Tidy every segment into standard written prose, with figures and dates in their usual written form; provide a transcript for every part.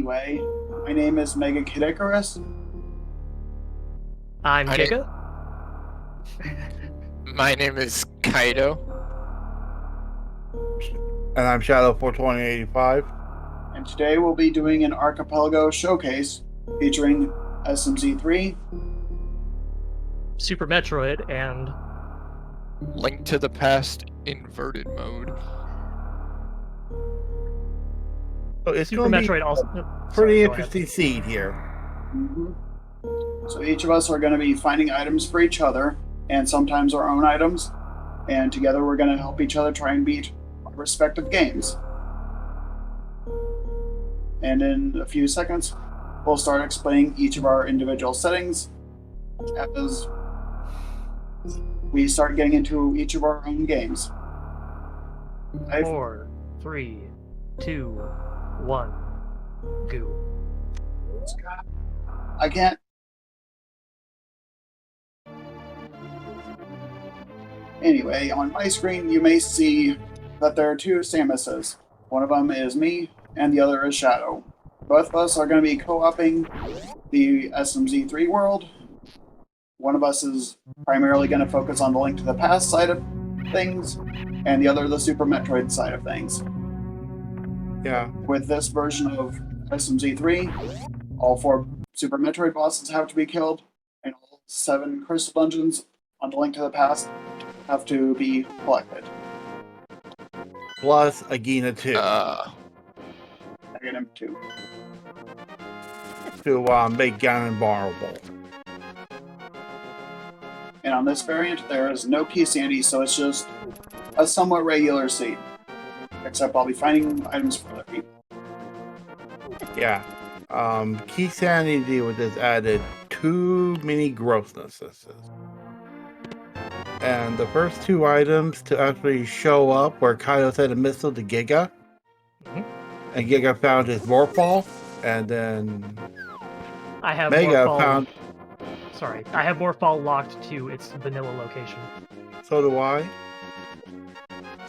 Anyway, my name is Mega Kid Icarus. I'm Giga. My name is Kaido. And I'm Shadow 42085. And today we'll be doing an Archipelago showcase featuring SMZ3, Super Metroid, and Link to the Past inverted mode. So it's Super going to Metroid be also. pretty Sorry, interesting seed here. So each of us are going to be finding items for each other, and sometimes our own items, and together we're going to help each other try and beat our respective games. And in a few seconds, we'll start explaining each of our individual settings as we start getting into each of our own games. 4, 3, 2, 1, go. I can't. Anyway, on my screen you may see that there are two Samuses. One of them is me, and the other is Shadow. Both of us are going to be co-oping the SMZ3 world. One of us is primarily going to focus on the Link to the Past side of things, and the other the Super Metroid side of things. Yeah. With this version of SMZ3, all 4 Super Metroid bosses have to be killed, and all 7 crystal dungeons on the Link to the Past have to be collected. Plus Agena 2 Negative 2. to make Ganon vulnerable. And on this variant, there is no key sandy, so it's just a somewhat regular seed. Except I'll be finding items for other people. Yeah. Key sanity was just added too many grossnesses. And the first 2 items to actually show up were Kaido sent a missile to Giga. And Giga found his Morphball. And then I have Mega Morphball. found. Sorry, I have Morphball locked to its vanilla location. So do I.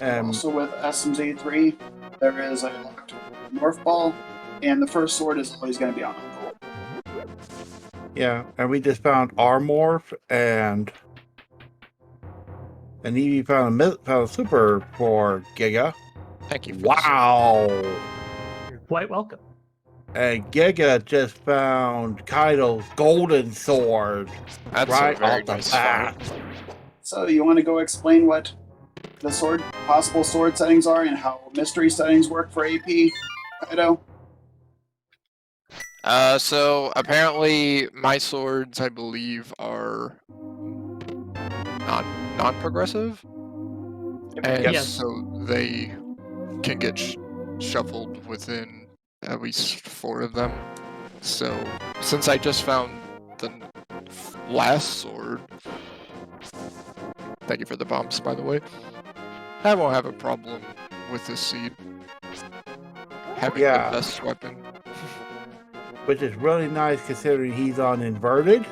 And Also with SMZ3, there is a locked Morph Ball, and the first sword is always going to be on Uncle. yeah, and we just found our Morph and Eevee found a super for Giga. Thank you. Wow. You're quite welcome. And Giga just found Kaido's golden sword. That's right a very off the nice bat. find. So you want to go explain what the possible sword settings are and how mystery settings work for AP, Kaido? So apparently my swords, I believe, are non-progressive, and Yes. so they can get shuffled within at least 4 of them. So since I just found the last sword, thank you for the bombs, by the way, I won't have a problem with this seed having the best weapon. Which is really nice considering he's on inverted.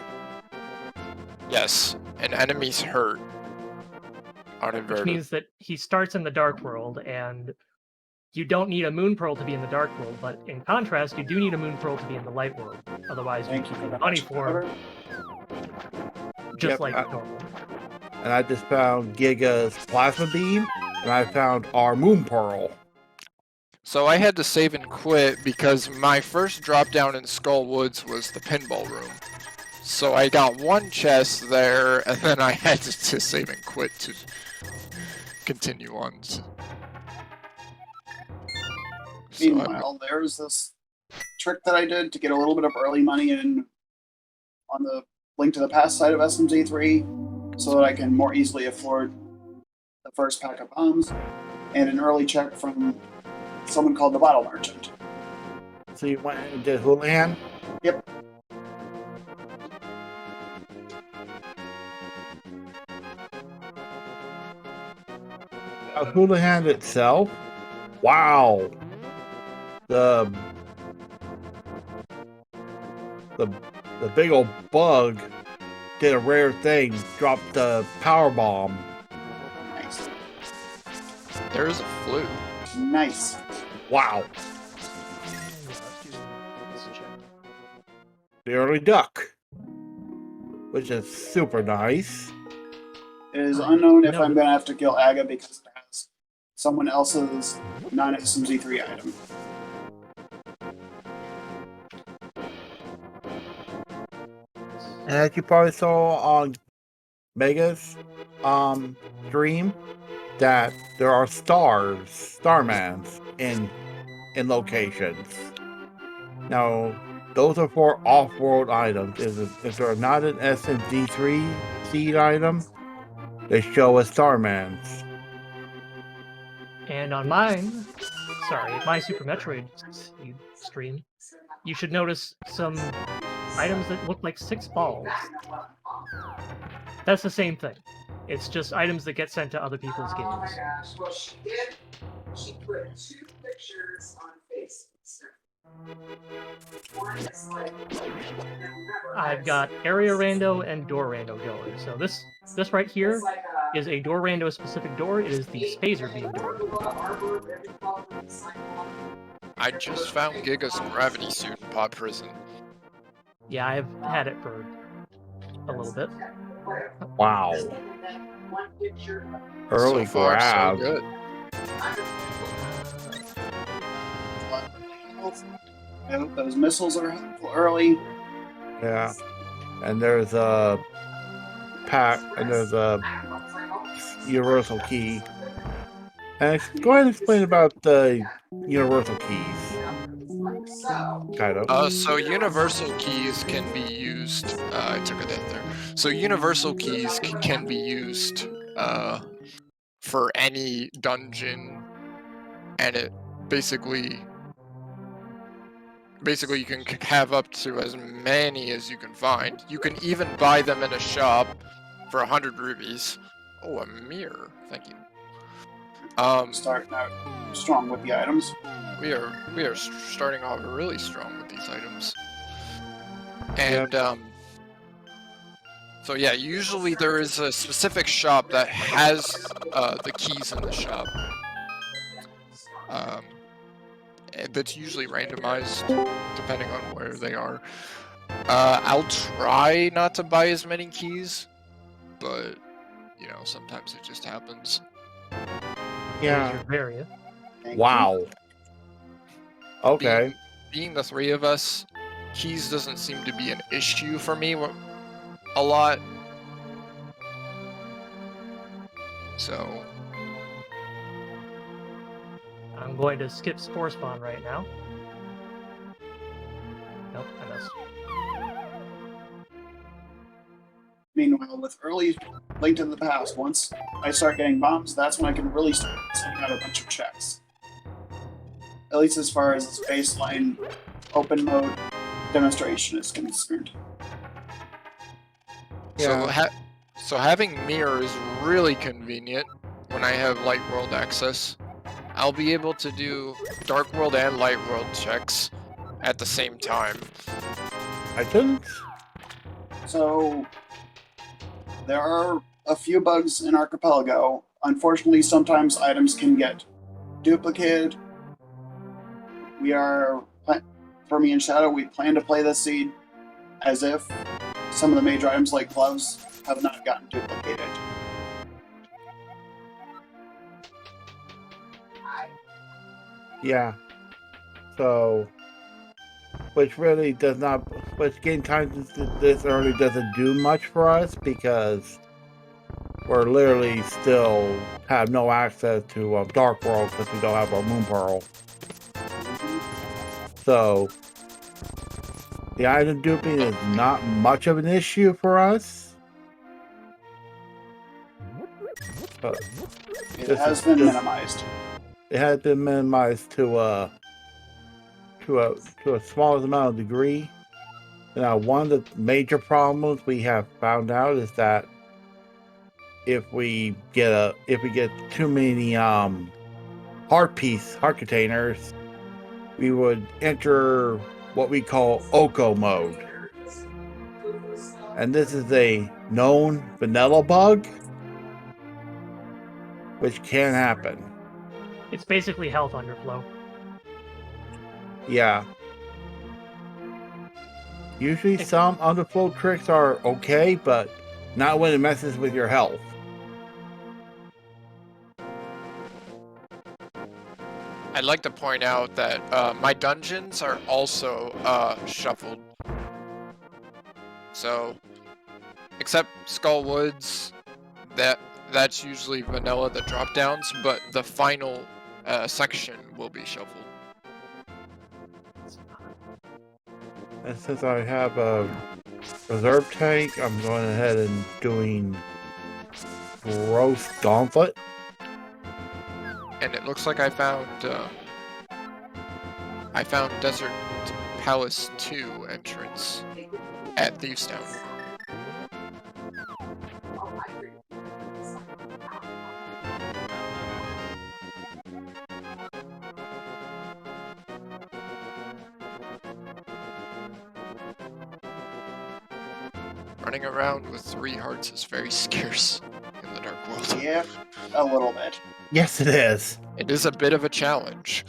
Yes, and enemies hurt on Which inverted. means that he starts in the Dark World, and you don't need a Moon Pearl to be in the Dark World, but in contrast, you do need a Moon Pearl to be in the Light World. Otherwise, you keep the money for him, just like normal. And I just found Giga's Plasma Beam, and I found our Moon Pearl. So I had to save and quit because my first drop down in Skull Woods was the pinball room. So I got 1 chest there, and then I had to save and quit to continue on. Meanwhile, there's this trick that I did to get a little bit of early money in on the Link to the Past side of SMZ3 so that I can more easily afford the first pack of bombs and an early check from someone called the Bottle Merchant. So you went and did Houlihan? Yep. Houlihan itself? Wow. The big old bug did a rare thing, dropped the power bomb. Nice. There's a flute. Nice. Wow. the early duck, which is super nice. It is unknown if No. I'm going to have to kill Aga because it has someone else's non-SMZ3 item. And as you probably saw on Mega's stream, that there are Starmans in locations. Now, those are for off-world items. If they're not an SMZ3 seed item, they show as Starmans. And on mine, sorry, my Super Metroid stream, you should notice some items that look like 6 balls. That's the same thing. It's just items that get sent to other people's games. Oh my gosh. Well, she did. She put 2 pictures on Facebook. One is like, I've got area rando and door rando going. So this right here is a door rando specific door. It is the Spazer beam door. I just found Giga's gravity suit in Pod Prison. Yeah, I've had it for a little bit. Wow. Early So far, grab. so good. I hope those missiles are helpful early. Yeah. And there's a pack, and there's a universal key. And go ahead and explain about the universal keys. Kind of. So universal keys can be used. I took a hit there. So universal keys can be used for any dungeon, and it basically you can have up to as many as you can find. You can even buy them in a shop for 100 rubies. Oh, a mirror. Thank you. Starting out strong with the items. We are starting off really strong with these items. And so yeah, usually there is a specific shop that has the keys in the shop. That's usually randomized depending on where they are. I'll try not to buy as many keys, but you know, sometimes it just happens. Yeah. There's your area. Wow. Okay. Being the 3 of us, keys doesn't seem to be an issue for me a lot. So I'm going to skip Spore Spawn right now. Nope, I missed. Meanwhile, with early Link to the Past, once I start getting bombs, that's when I can really start sending out a bunch of checks. At least as far as this baseline open mode demonstration is concerned. Yeah. So having mirror is really convenient when I have light world access. I'll be able to do dark world and light world checks at the same time. Items? So, there are a few bugs in Archipelago. Unfortunately, sometimes items can get duplicated. For me and Shadow, we plan to play this seed as if some of the major items like gloves have not gotten duplicated. Yeah. So, which getting times this early doesn't do much for us because we're literally still have no access to Dark World because we don't have our Moon Pearl. So, the item duping is not much of an issue for us. But It has been minimized. it has been minimized to a smallest amount of degree. Now, one of the major problems we have found out is that if we get too many heart containers, we would enter what we call Oco Mode, and this is a known vanilla bug, which can happen. It's basically health underflow. Yeah. Usually some underflow tricks are okay, but not when it messes with your health. I'd like to point out that my dungeons are also shuffled. So, except Skull Woods, that's usually vanilla, the drop downs, but the final section will be shuffled. And since I have a reserve tank, I'm going ahead and doing Growth Gauntlet. And it looks like I found Desert Palace 2 entrance at Thieves Town. Running around with 3 hearts is very scarce in the Dark World. Yeah, a little bit. Yes, it is. It is a bit of a challenge.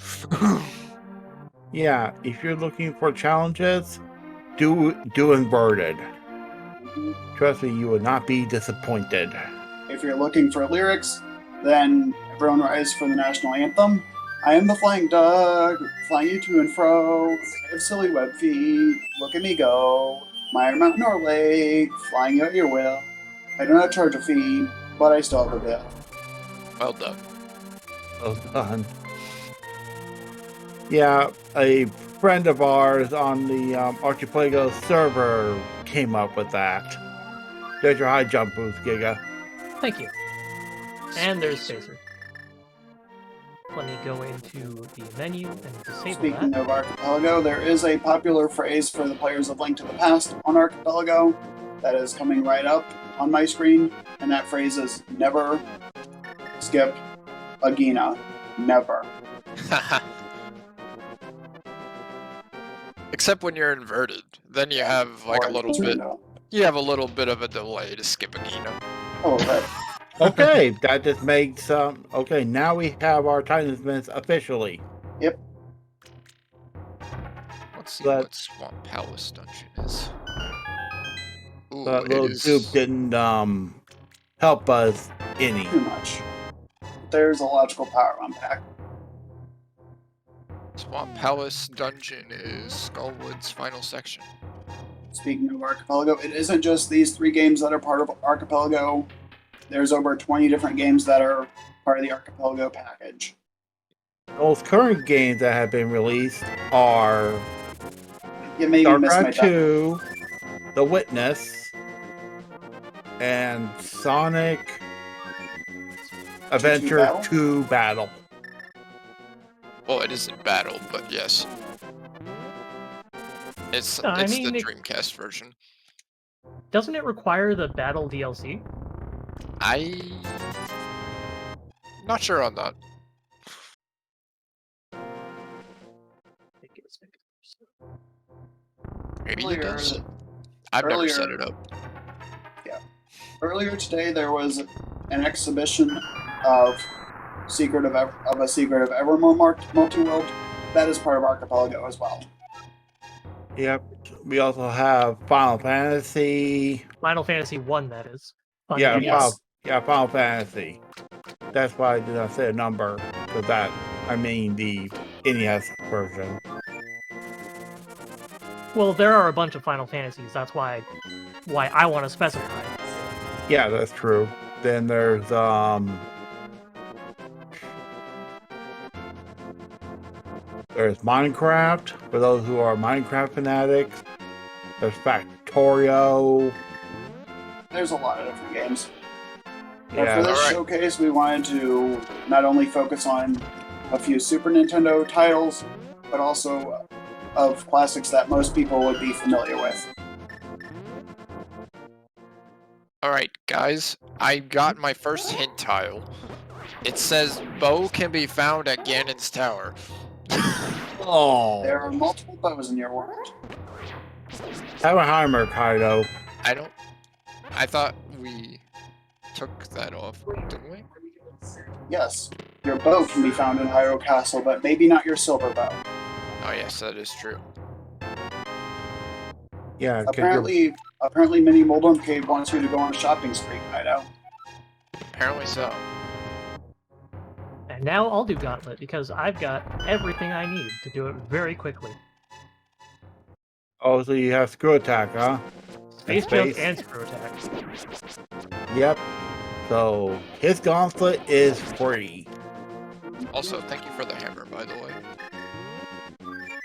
Yeah, if you're looking for challenges, do inverted. Trust me, you will not be disappointed. If you're looking for lyrics, then everyone rise for the national anthem. I am the flying dog, flying you to and fro. I have silly web feet, look at me go. Mire mountain or lake, flying at your will. I do not charge a fee, but I still have a bill. Well done. Well done. Yeah, a friend of ours on the Archipelago server came up with that. There's your high jump boost, Giga. Thank you. And there's Spacer. Let me go into the menu and disable Speaking that. of Archipelago, there is a popular phrase for the players of Link to the Past on Archipelago that is coming right up on my screen, and that phrase is never skip a Gina. Never. Except when you're inverted, then you have like a little bit. You have a little bit of a delay to skip a Gina. Oh, right. Okay, that just makes okay, now we have our Talismans officially. Yep. Let's see But- what Swamp Palace dungeon is. Ooh, That it little is. dupe didn't help us any. Too much. There's a logical power unpack. Swamp Palace dungeon is Skullwood's final section. Speaking of Archipelago, it isn't just these 3 games that are part of Archipelago. There's over 20 different games that are part of the Archipelago package. Those current games that have been released are You made me miss my StarCraft 2, The Witness, and Sonic Adventure Battle? 2 Battle. Well, it isn't battle, but yes. It's I the mean, it- Dreamcast version. Doesn't it require the battle DLC? Not sure on that. Maybe it does. I've never set it up. Earlier today, there was an exhibition of a Secret of Evermore Multiworld. That is part of Archipelago as well. Yep. We also have Final Fantasy. Final Fantasy 1, that is. Yeah, Yes. Final Fantasy. That's why I did not say a number, because that, I mean the NES version. Well, there are a bunch of Final Fantasies. That's why I want to specify. Yeah, that's true. Then there's Minecraft, for those who are Minecraft fanatics. There's Factorio. There's a lot of different games. But Yeah, for this alright. showcase, we wanted to not only focus on a few Super Nintendo titles, but also of classics that most people would be familiar with. Alright, guys. I got my first hint tile. It says bow can be found at Ganon's Tower. Oh, There are multiple bows in your world. Hammerheimer, Kaido. I thought we took that off, didn't we? Yes, your bow can be found in Hyrule Castle, but maybe not your silver bow. Oh yes, that is true. Yeah, 'cause Apparently, Mini Moldorm Cave wants you to go on a shopping spree, Kaido. Apparently so. And now I'll do Gauntlet because I've got everything I need to do it very quickly. oh, so you have screw attack, huh? Space jump and screw attack. Yep. So his gauntlet is free. Also, thank you for the hammer, by the way.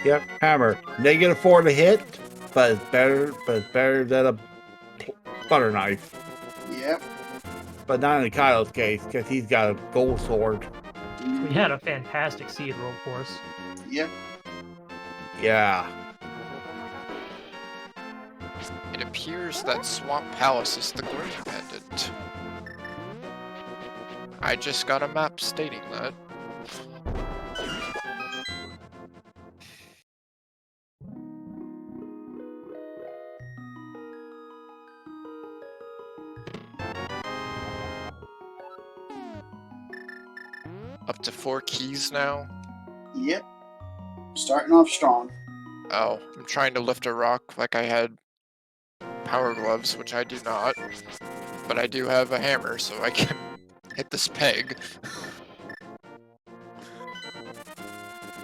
Yep, hammer. -4 to hit, but it's better than a butter knife. Yep. But not in Kaido's case, because he's got a gold sword. We had a fantastic seed roll course. Yep. Yeah. It appears that Swamp Palace is the green pendant. I just got a map stating that. Up to 4 keys now. Yep. Starting off strong. Oh, I'm trying to lift a rock like I had power gloves, which I do not. But I do have a hammer, so I can hit this peg.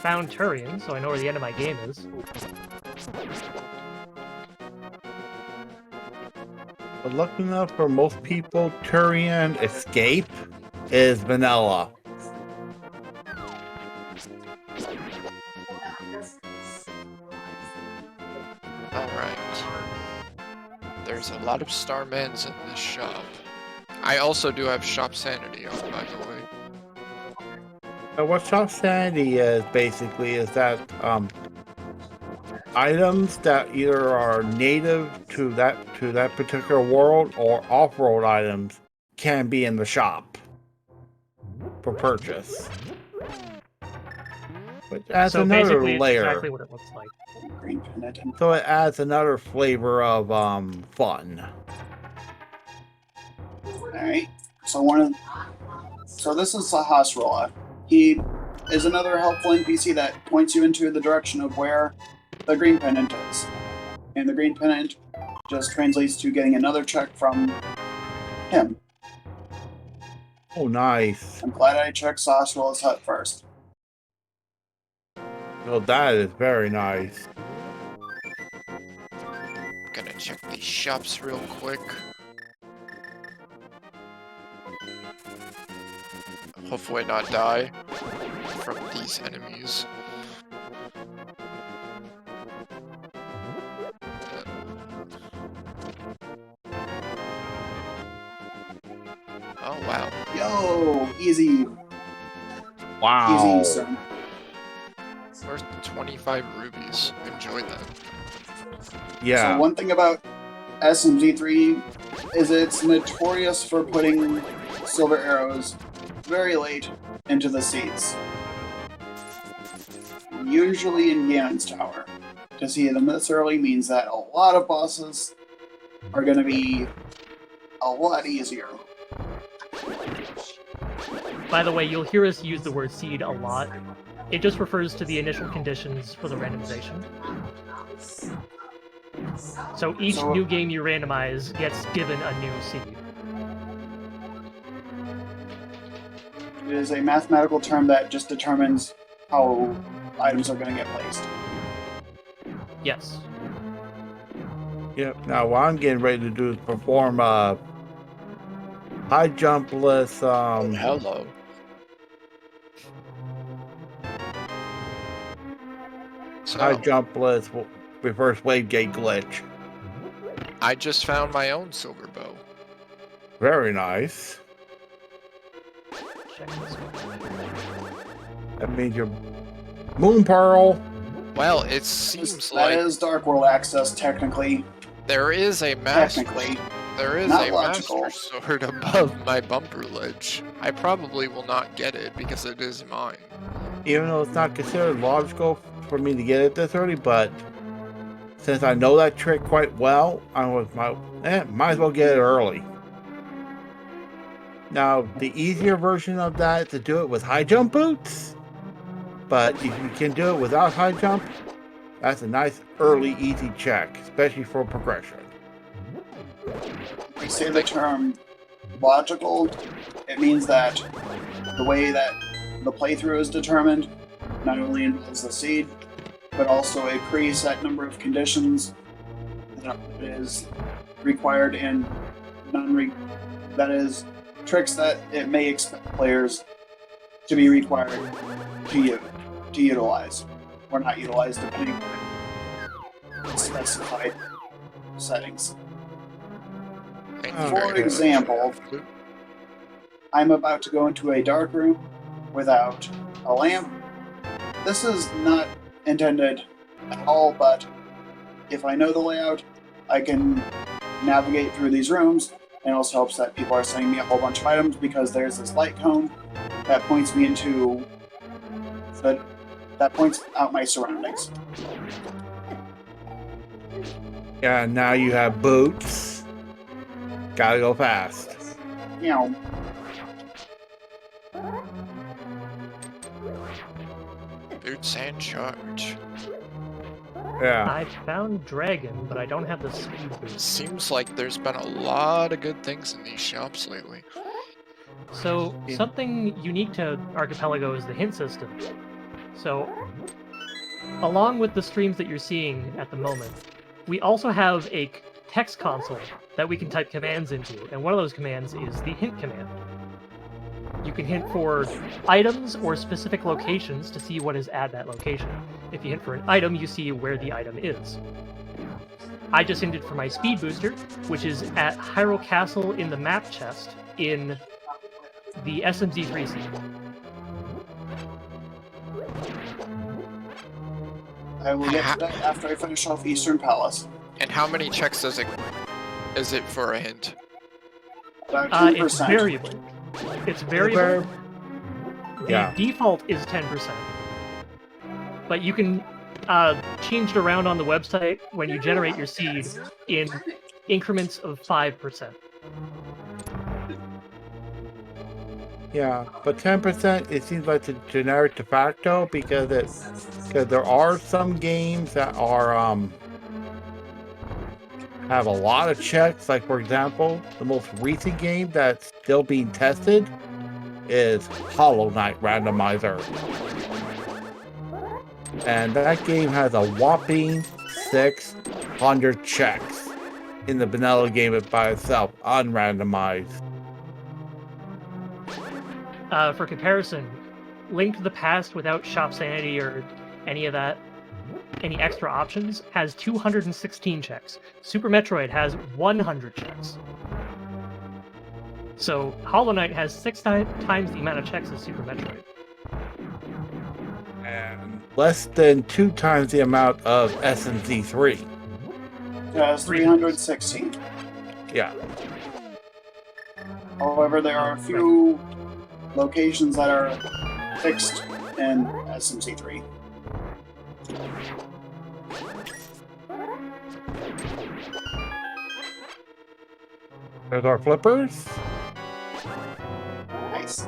Found Turian, so I know where the end of my game is. But lucky enough for most people, Turian Escape is vanilla. Alright. There's a lot of Starmans in this shop. I also do have Shop Sanity on, by the way. What Shop Sanity is basically is that items that either are native to that particular world or off-world items can be in the shop for purchase. Which adds So another basically, it's layer. exactly what it looks like. Green pendant. So it adds another flavor of fun. Alright. So this is Sahasrahla. He is another helpful NPC that points you into the direction of where the green pendant is. And the green pendant just translates to getting another check from him. Oh, nice. I'm glad I checked Sahasrahla's hut first. Well, that is very nice. Gonna check these shops real quick. Hopefully not die from these enemies. Oh wow. Yo, easy, Wow. easy, son. Worth 25 rubies. Enjoy that. Yeah. So one thing about SMZ3 is it's notorious for putting silver arrows very late into the seeds. Usually in Ganon's Tower. To see them this early means that a lot of bosses are going to be a lot easier. By the way, you'll hear us use the word seed a lot. It just refers to the initial conditions for the randomization. So each new game you randomize gets given a new seed. It is a mathematical term that just determines how items are going to get placed. Yes. Yep. Now, what I'm getting ready to do is perform high jumpless. Hello. High So, jumpless reverse wave gate glitch. I just found my own silver bow. Very nice. Check this one. That means your moon pearl. Well, it seems That like is Dark World access, technically. there is a master. Technically. There is Not a logical. master sword above my bumper ledge. I probably will not get it because it is mine. Even though it's not considered logical for me to get it this early, but since I know that trick quite well, I was might as well get it early. Now, the easier version of that is to do it with high jump boots, but if you can do it without high jump, That's a nice early easy check, especially for progression. We say the term logical, it means that the way that the playthrough is determined not only involves the seed, but also a preset number of conditions that is required in that is tricks that it may expect players to be required to utilize, or not utilize, depending on specified settings. For example, I'm about to go into a dark room without a lamp. This is not intended at all, but if I know the layout, I can navigate through these rooms, and it also helps that people are sending me a whole bunch of items because there's this light cone that points me into that points out my surroundings. Yeah, now you have boots. Gotta go fast. You know, Boots and charge. Yeah. I found Dragon, but I don't have the speed boost. Seems like there's been a lot of good things in these shops lately. So something unique to Archipelago is the hint system. So along with the streams that you're seeing at the moment, we also have a text console that we can type commands into, and one of those commands is the hint command. You can hint for items or specific locations to see what is at that location. If you hint for an item, you see where the item is. I just hinted for my speed booster, which is at Hyrule Castle in the map chest in the SMZ3 scene. I will get to that after I finish off Eastern Palace. And how many checks is it for a hint? About 10%. It's variable. It's variable. Yeah. The default is 10%. But you can change it around on the website when you generate your seed in increments of 5%. Yeah, but 10% it seems like the generic de facto because there are some games that are have a lot of checks. Like for example, the most recent game that's still being tested is Hollow Knight Randomizer, and that game has a whopping 600 checks in the vanilla game by itself, unrandomized. For comparison, Link to the Past without Shop Sanity or any of that, any extra options, has 216 checks. Super Metroid has 100 checks. So Hollow Knight has 6 times the amount of checks as Super Metroid. And less than 2 times the amount of SMZ3. It has 316. Yeah. However, there are a few locations that are fixed in SMZ3. There's our flippers. Nice.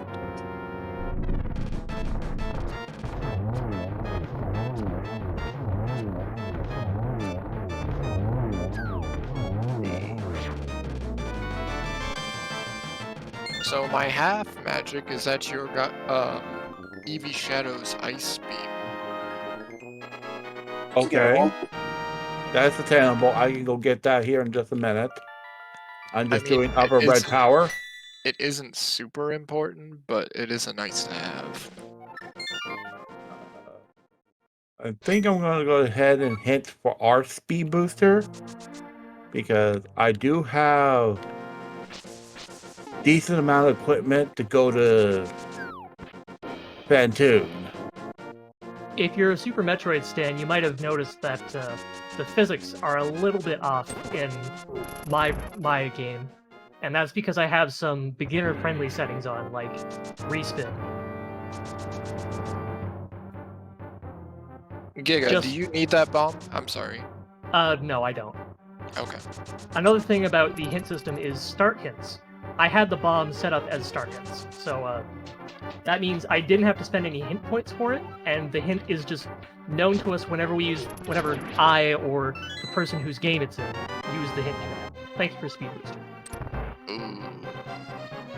So my half magic is at your Eevee Shadow's Ice Beam. Okay. That's attainable. I can go get that here in just a minute. I'm just doing upper red power. It isn't super important, but it is a nice to have. I think I'm going to go ahead and hint for our speed booster because I do have decent amount of equipment to go to Phantoon. If you're a Super Metroid stan, you might have noticed that the physics are a little bit off in my game, and that's because I have some beginner-friendly settings on, like respin. Giga, do you need that bomb? I'm sorry. No, I don't. Okay. Another thing about the hint system is start hints. I had the bomb set up as start hints, so That means I didn't have to spend any hint points for it, and the hint is just known to us whenever I or the person whose game it's in use the hint command. Thanks for Speed Booster. Ooh.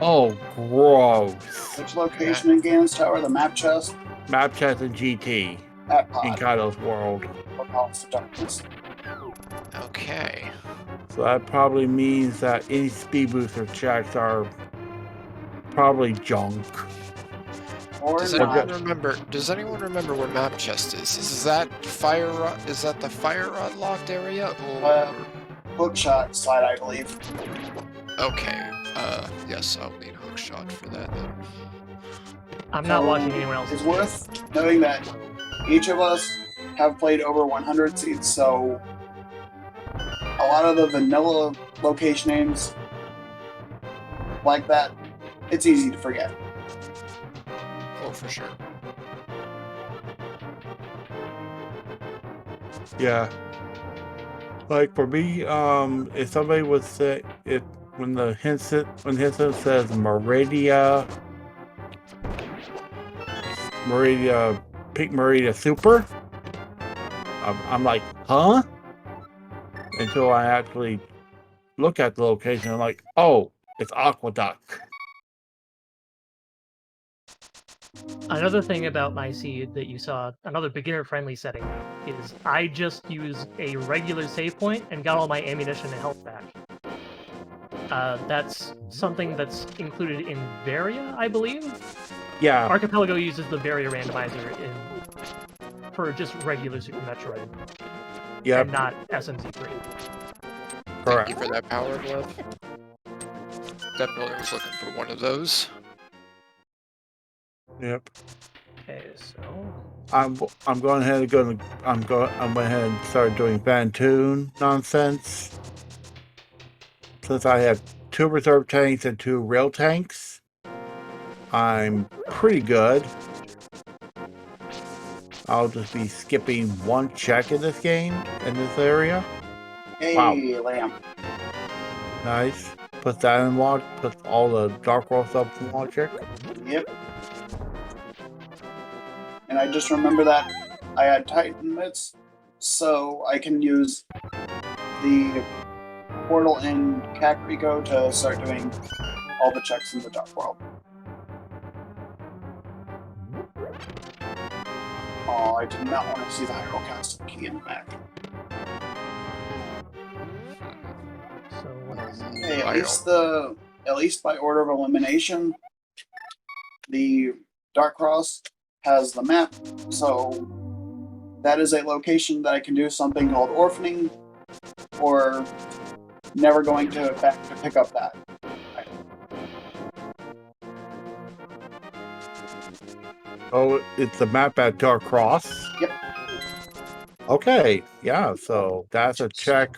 Oh, gross. Which location in Ganon's Tower? The map chest Map chest and GT at in Pod, Kaido's world. or Palace of Darkness. Okay. So that probably means that any speed booster checks are probably junk. Or Does not. anyone remember? Does anyone remember where map chest is? Is that fire rod? Is that the fire rod locked area? Or Hookshot side, I believe. okay. Yes, I'll need hookshot for that then. I'm not watching anyone else. It's worth noting that each of us have played over 100 seeds, so a lot of the vanilla location names like that, it's easy to forget. Oh, for sure. Yeah. Like for me, if somebody would say when the hint says Pink Meridia Super, I'm like, huh? Until I actually look at the location, I'm like, oh, it's Aqueduct. Another thing about my seed that you saw, another beginner-friendly setting, is I just used a regular save point and got all my ammunition and health back. That's something that's included in Varia, I believe. Yeah, Archipelago uses the Varia randomizer for just regular Super Metroid, yep, and not SMZ3. Thank correct. you for that power glove. Definitely was looking for one of those. Yep. Okay, so I'm going ahead and I'm going ahead and start doing Bantoon nonsense. Since I have 2 reserve tanks and 2 rail tanks, I'm pretty good. I'll just be skipping 1 check in this game, in this area. Hey, Wow. Lamb. Nice. Put that in log, put all the Dark World stuff in log check. Yep. And I just remember that I had Titan Mitts, so I can use the portal in Kakariko to start doing all the checks in the Dark World. Oh, I did not want to see the Hyrule Castle key in the back. so what else? Hey, at least by order of elimination, the Dark Cross has the map, so that is a location that I can do something called orphaning, or never going to back to pick up that item. Oh, it's the map at Dark Cross? Yep. Okay, yeah, so that's a check.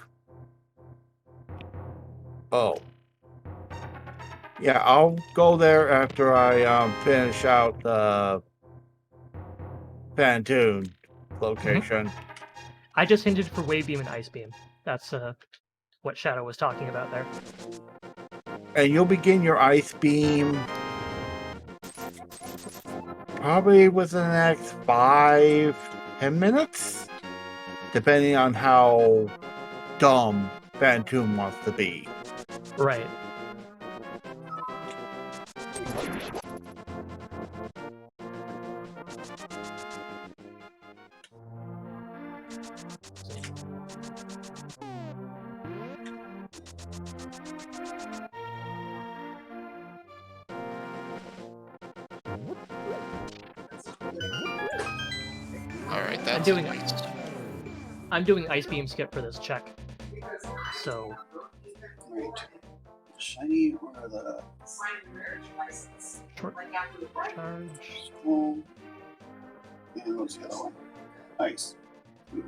Oh. Yeah, I'll go there after I finish out the Bantoon location. I just hinted for Wave Beam and Ice Beam. That's what Shadow was talking about there. And you'll begin your Ice Beam probably within the next 5-10 minutes, depending on how dumb Bantoon wants to be. Right. Alright, that's doing nice. I'm doing Ice Beam skip for this check. So Right. Shiny or the short charge. school? And what's the other one? Nice.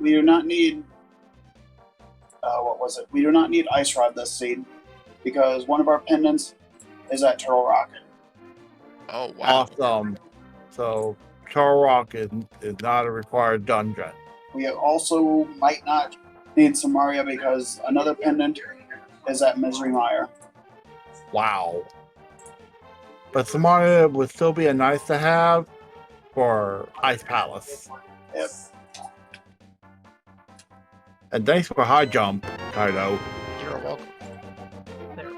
We do not need. What was it? We do not need Ice Rod this seed because one of our pendants is at Turtle Rocket. Oh, wow. Awesome. So Turtle Rock is not a required dungeon. We also might not need Samaria because another pendant is at Misery Mire. Wow. But Samaria would still be a nice to have for Ice Palace. Yep. And thanks for high jump, Kaido. You're welcome. There.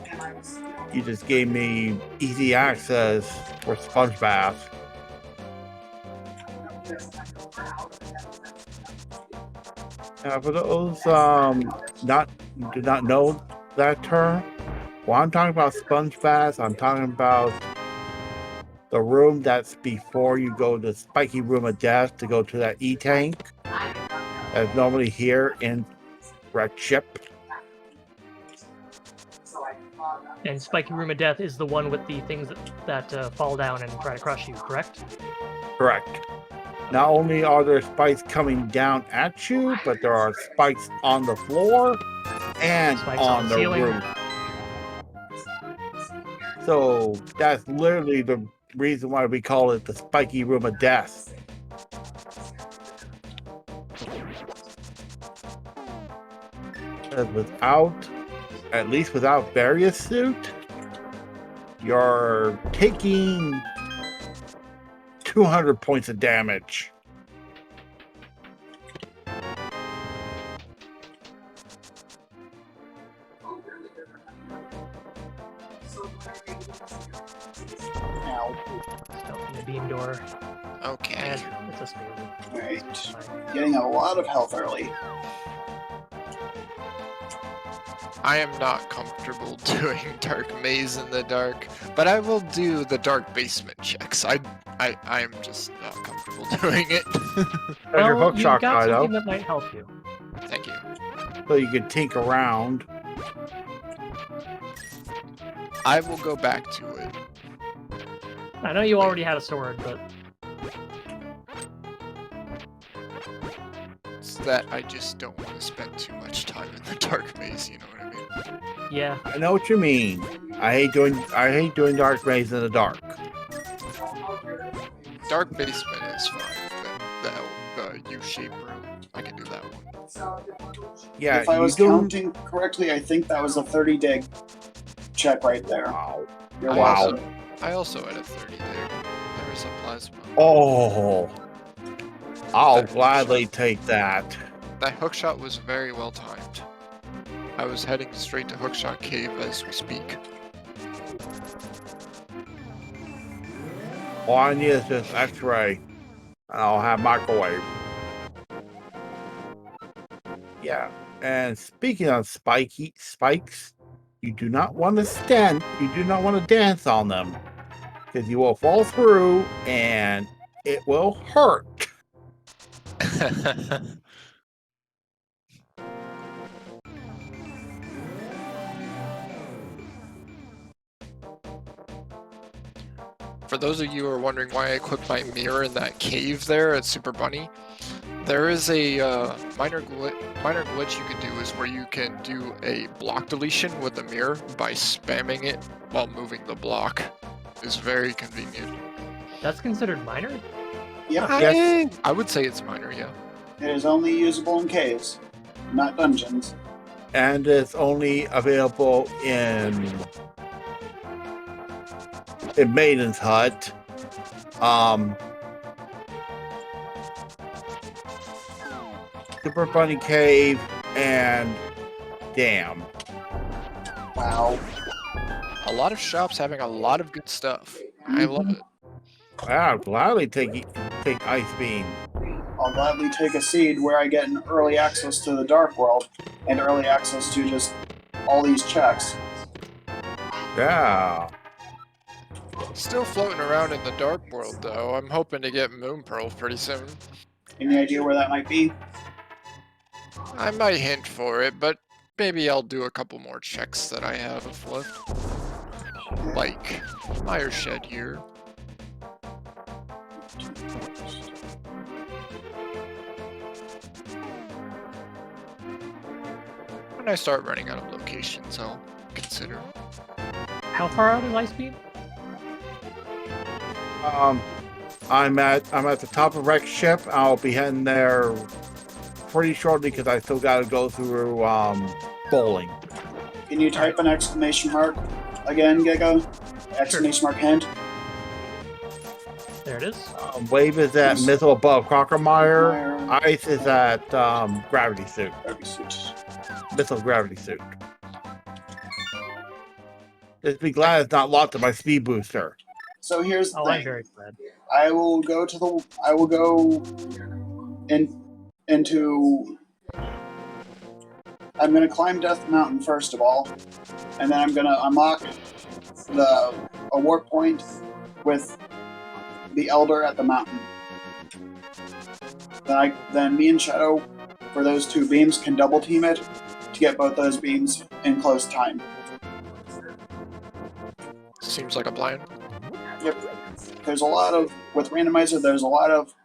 And I was, You just gave me easy access for Sponge Bath. For those do not know that term, when I'm talking about Sponge Bath, I'm talking about the room that's before you go to Spiky Room of Death to go to that E-Tank. That's normally here in Wreck Ship. And Spiky Room of Death is the one with the things that fall down and try to crush you, correct? Correct. Not only are there spikes coming down at you, but there are spikes on the floor and Spikes on the ceiling. roof. So that's literally the reason why we call it the Spiky Room of Death. Without, at least without Various Suit, you're taking 200 points of damage. Now, Stuff in the beam door. Okay. And it's a standard. alright. Getting a lot of health early. I am not comfortable doing Dark Maze in the dark, but I will do the Dark Basement checks. I am just not comfortable doing it. There's your hook you've shot, got Kaido, something that might help you. Thank you. so you can tink around. I will go back to it. I know you already had a sword, but It's that I just don't want to spend too much time in the Dark Maze, you know what I mean? yeah. I know what you mean. I hate doing Dark Maze in the dark. Dark Basement is fine. The U-shaped room, I can do that one. Yeah, If I was you don't. counting correctly, I think that was a 30 dig check right there. Wow. You're I welcome. also had a 30 dig. There was a plasma. Oh, I'll gladly take that. That hookshot was very well timed. I was heading straight to Hookshot Cave as we speak. All I need is just X-ray, and I'll have microwave. Yeah, and speaking of spikes, you do not want to stand. You do not want to dance on them, because you will fall through, and it will hurt. For those of you who are wondering why I equipped my mirror in that cave there at Super Bunny, there is a minor glitch you can do is where you can do a block deletion with the mirror by spamming it while moving the block. It's very convenient. That's considered minor? Yep. Yes. I would say it's minor, yeah. It is only usable in caves, not dungeons. And it's only available in Maiden's Hut. Super Bunny Cave and Dam. Wow. A lot of shops having a lot of good stuff. I love it. I'll gladly take Ice Beam. I'll gladly take a seed where I get an early access to the Dark World and early access to just all these checks. Yeah. Still floating around in the Dark World, though. I'm hoping to get Moon Pearl pretty soon. Any idea where that might be? I might hint for it, but maybe I'll do a couple more checks that I have left. Like Fire Shed here. When I start running out of locations, I'll consider. How far out is Icebeam? I'm at the top of Wreck Ship. I'll be heading there pretty shortly because I still got to go through bowling. Can you type an exclamation mark again, Giga? Exclamation mark hint. There it is. Wave is at missile above Crockermire. Crockermire. Ice is at gravity suit. Gravity suit. Missile gravity suit. Just be glad it's not locked to my speed booster. So here's the Oh, thing. I'm very glad. I will go into. I'm gonna climb Death Mountain first of all, and then I'm gonna unlock a warp point with the Elder at the mountain. Then me and Shadow, for those 2 beams, can double team it to get both those beams in close time. Seems like a plan. Yep. There's a lot of, with randomizer, there's a lot of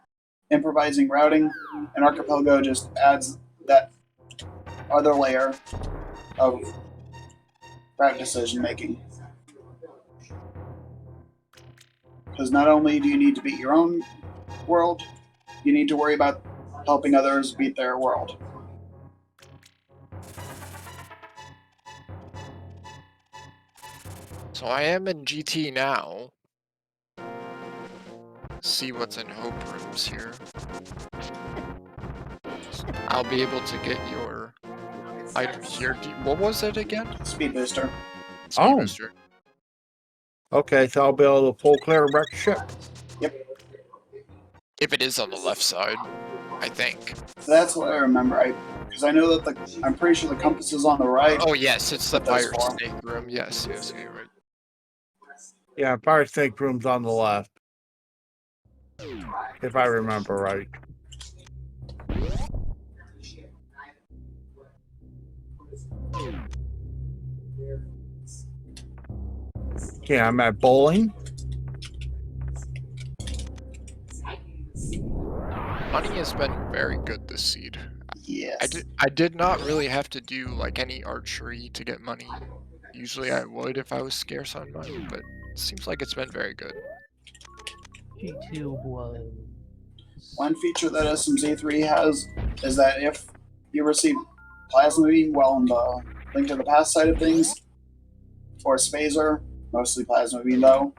improvising routing, and Archipelago just adds that other layer of route decision making. Because not only do you need to beat your own world, you need to worry about helping others beat their world. So I am in GT now. See what's in Hope Rooms here. I'll be able to get your item here. What was it again? Speed booster. Speed booster. Okay, so I'll be able to full clear and wreck ship. Yep. If it is on the left side, I think. So that's what I remember. Because I know that I'm pretty sure the compass is on the right. Oh yes, it's the Those fire four. snake room. Yes, you're right. Yeah, fire snake room's on the left. If I remember right. Okay, I'm at bowling. Money has been very good this seed. Yes. I did not really have to do like any archery to get money. Usually I would if I was scarce on money, but it seems like it's been very good. G2 was... One feature that SMZ3 has is that if you receive Plasma Beam while on the Link to the Past side of things, or Spazer, mostly Plasma Beam though,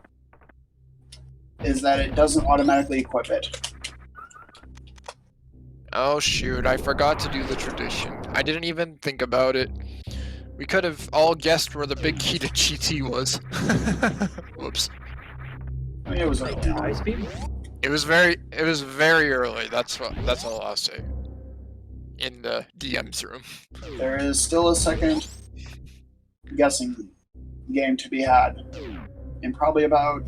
is that it doesn't automatically equip it. Oh shoot, I forgot to do the tradition. I didn't even think about it. We could have all guessed where the big key to GT was. Whoops. I mean, it was Like early on. high speed? It was very early. That's all I'll say. In the DM's room. There is still a second guessing game to be had in probably about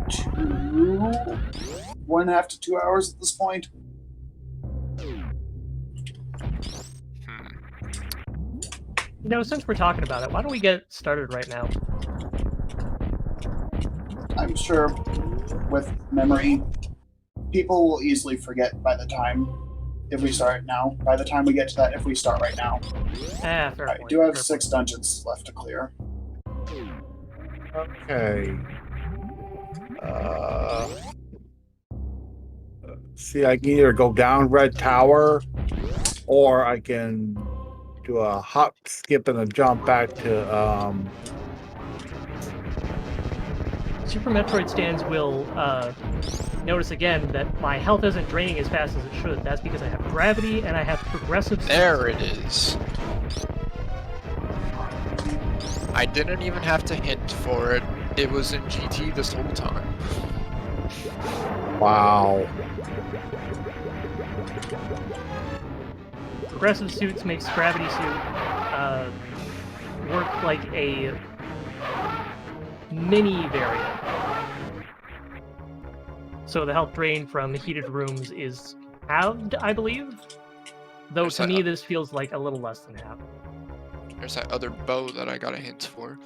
1.5 to 2 hours at this point. You know, since we're talking about it, why don't we get started right now? I'm sure with memory, people will easily forget by the time if we start now. By the time we get to that, if we start right now. Fair I point. do have fair 6 dungeons left to clear. Okay. See, I can either go down Red Tower, or I can do a hop, skip, and a jump back to Super Metroid stands will notice again that my health isn't draining as fast as it should. That's because I have gravity and I have progressive... There it is. I didn't even have to hint for it. It was in GT this whole time. wow. Progressive suits makes gravity suit work like a mini variant. So the health drain from heated rooms is halved, I believe. Though There's to that me this feels like a little less than half. There's that other bow that I got a hint for.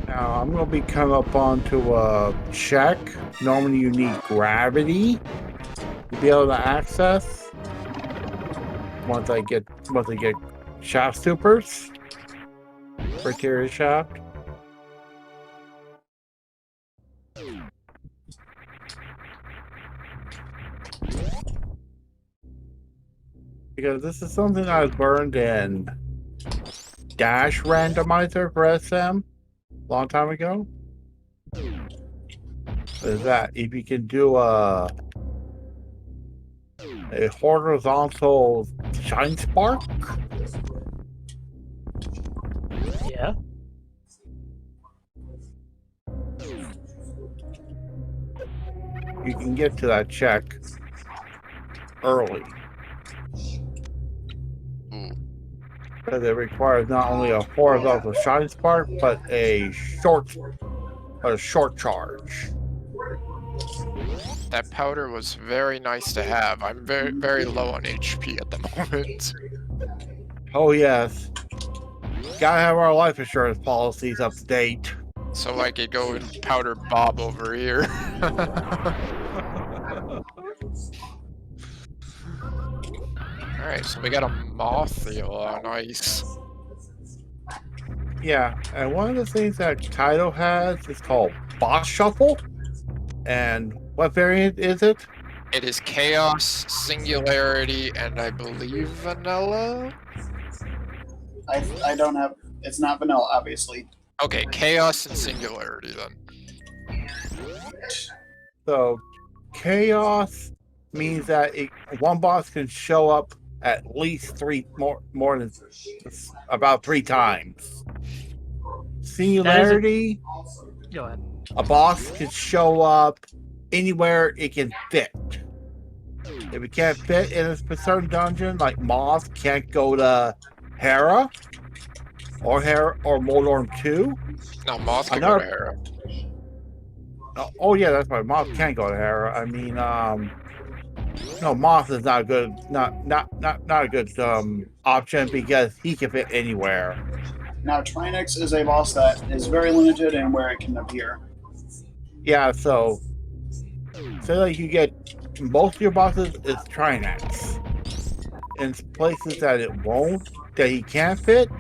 Now I'm gonna be coming up onto a check. Normally you need gravity to be able to access. Once I get shaft supers. Criteria shaft. Because this is something I learned in Dash Randomizer for SM a long time ago. Is that if you can do a horizontal shine spark, Yeah. you can get to that check early. Because it requires not only a horizontal shine spark, but a short charge. That powder was very nice to have. I'm very low on HP at the moment. Oh yes. Gotta have our life insurance policies up to date. So I could go and powder Bob over here. Alright, so we got a Mothula, nice. Yeah, and one of the things that Kaido has is called Boss Shuffle. And what variant is it? It is Chaos, Singularity, and I believe Vanilla? I don't have. It's not vanilla, obviously. Okay, Chaos and Singularity then. So, Chaos means that one boss can show up at least more than about 3 times. Singularity, Go ahead. a boss can show up anywhere it can fit. If it can't fit in a certain dungeon, like Moth can't go to Hera or Mordorm 2. No, Moth can go to Hera. Oh yeah, that's right. Moth can't go to Hera. I mean, no, Moth is not good. Not a good option because he can fit anywhere. Now, Trinix is a boss that is very limited in where it can appear. Yeah, so say like you get most of your bosses is Trinix. In places that he can't fit,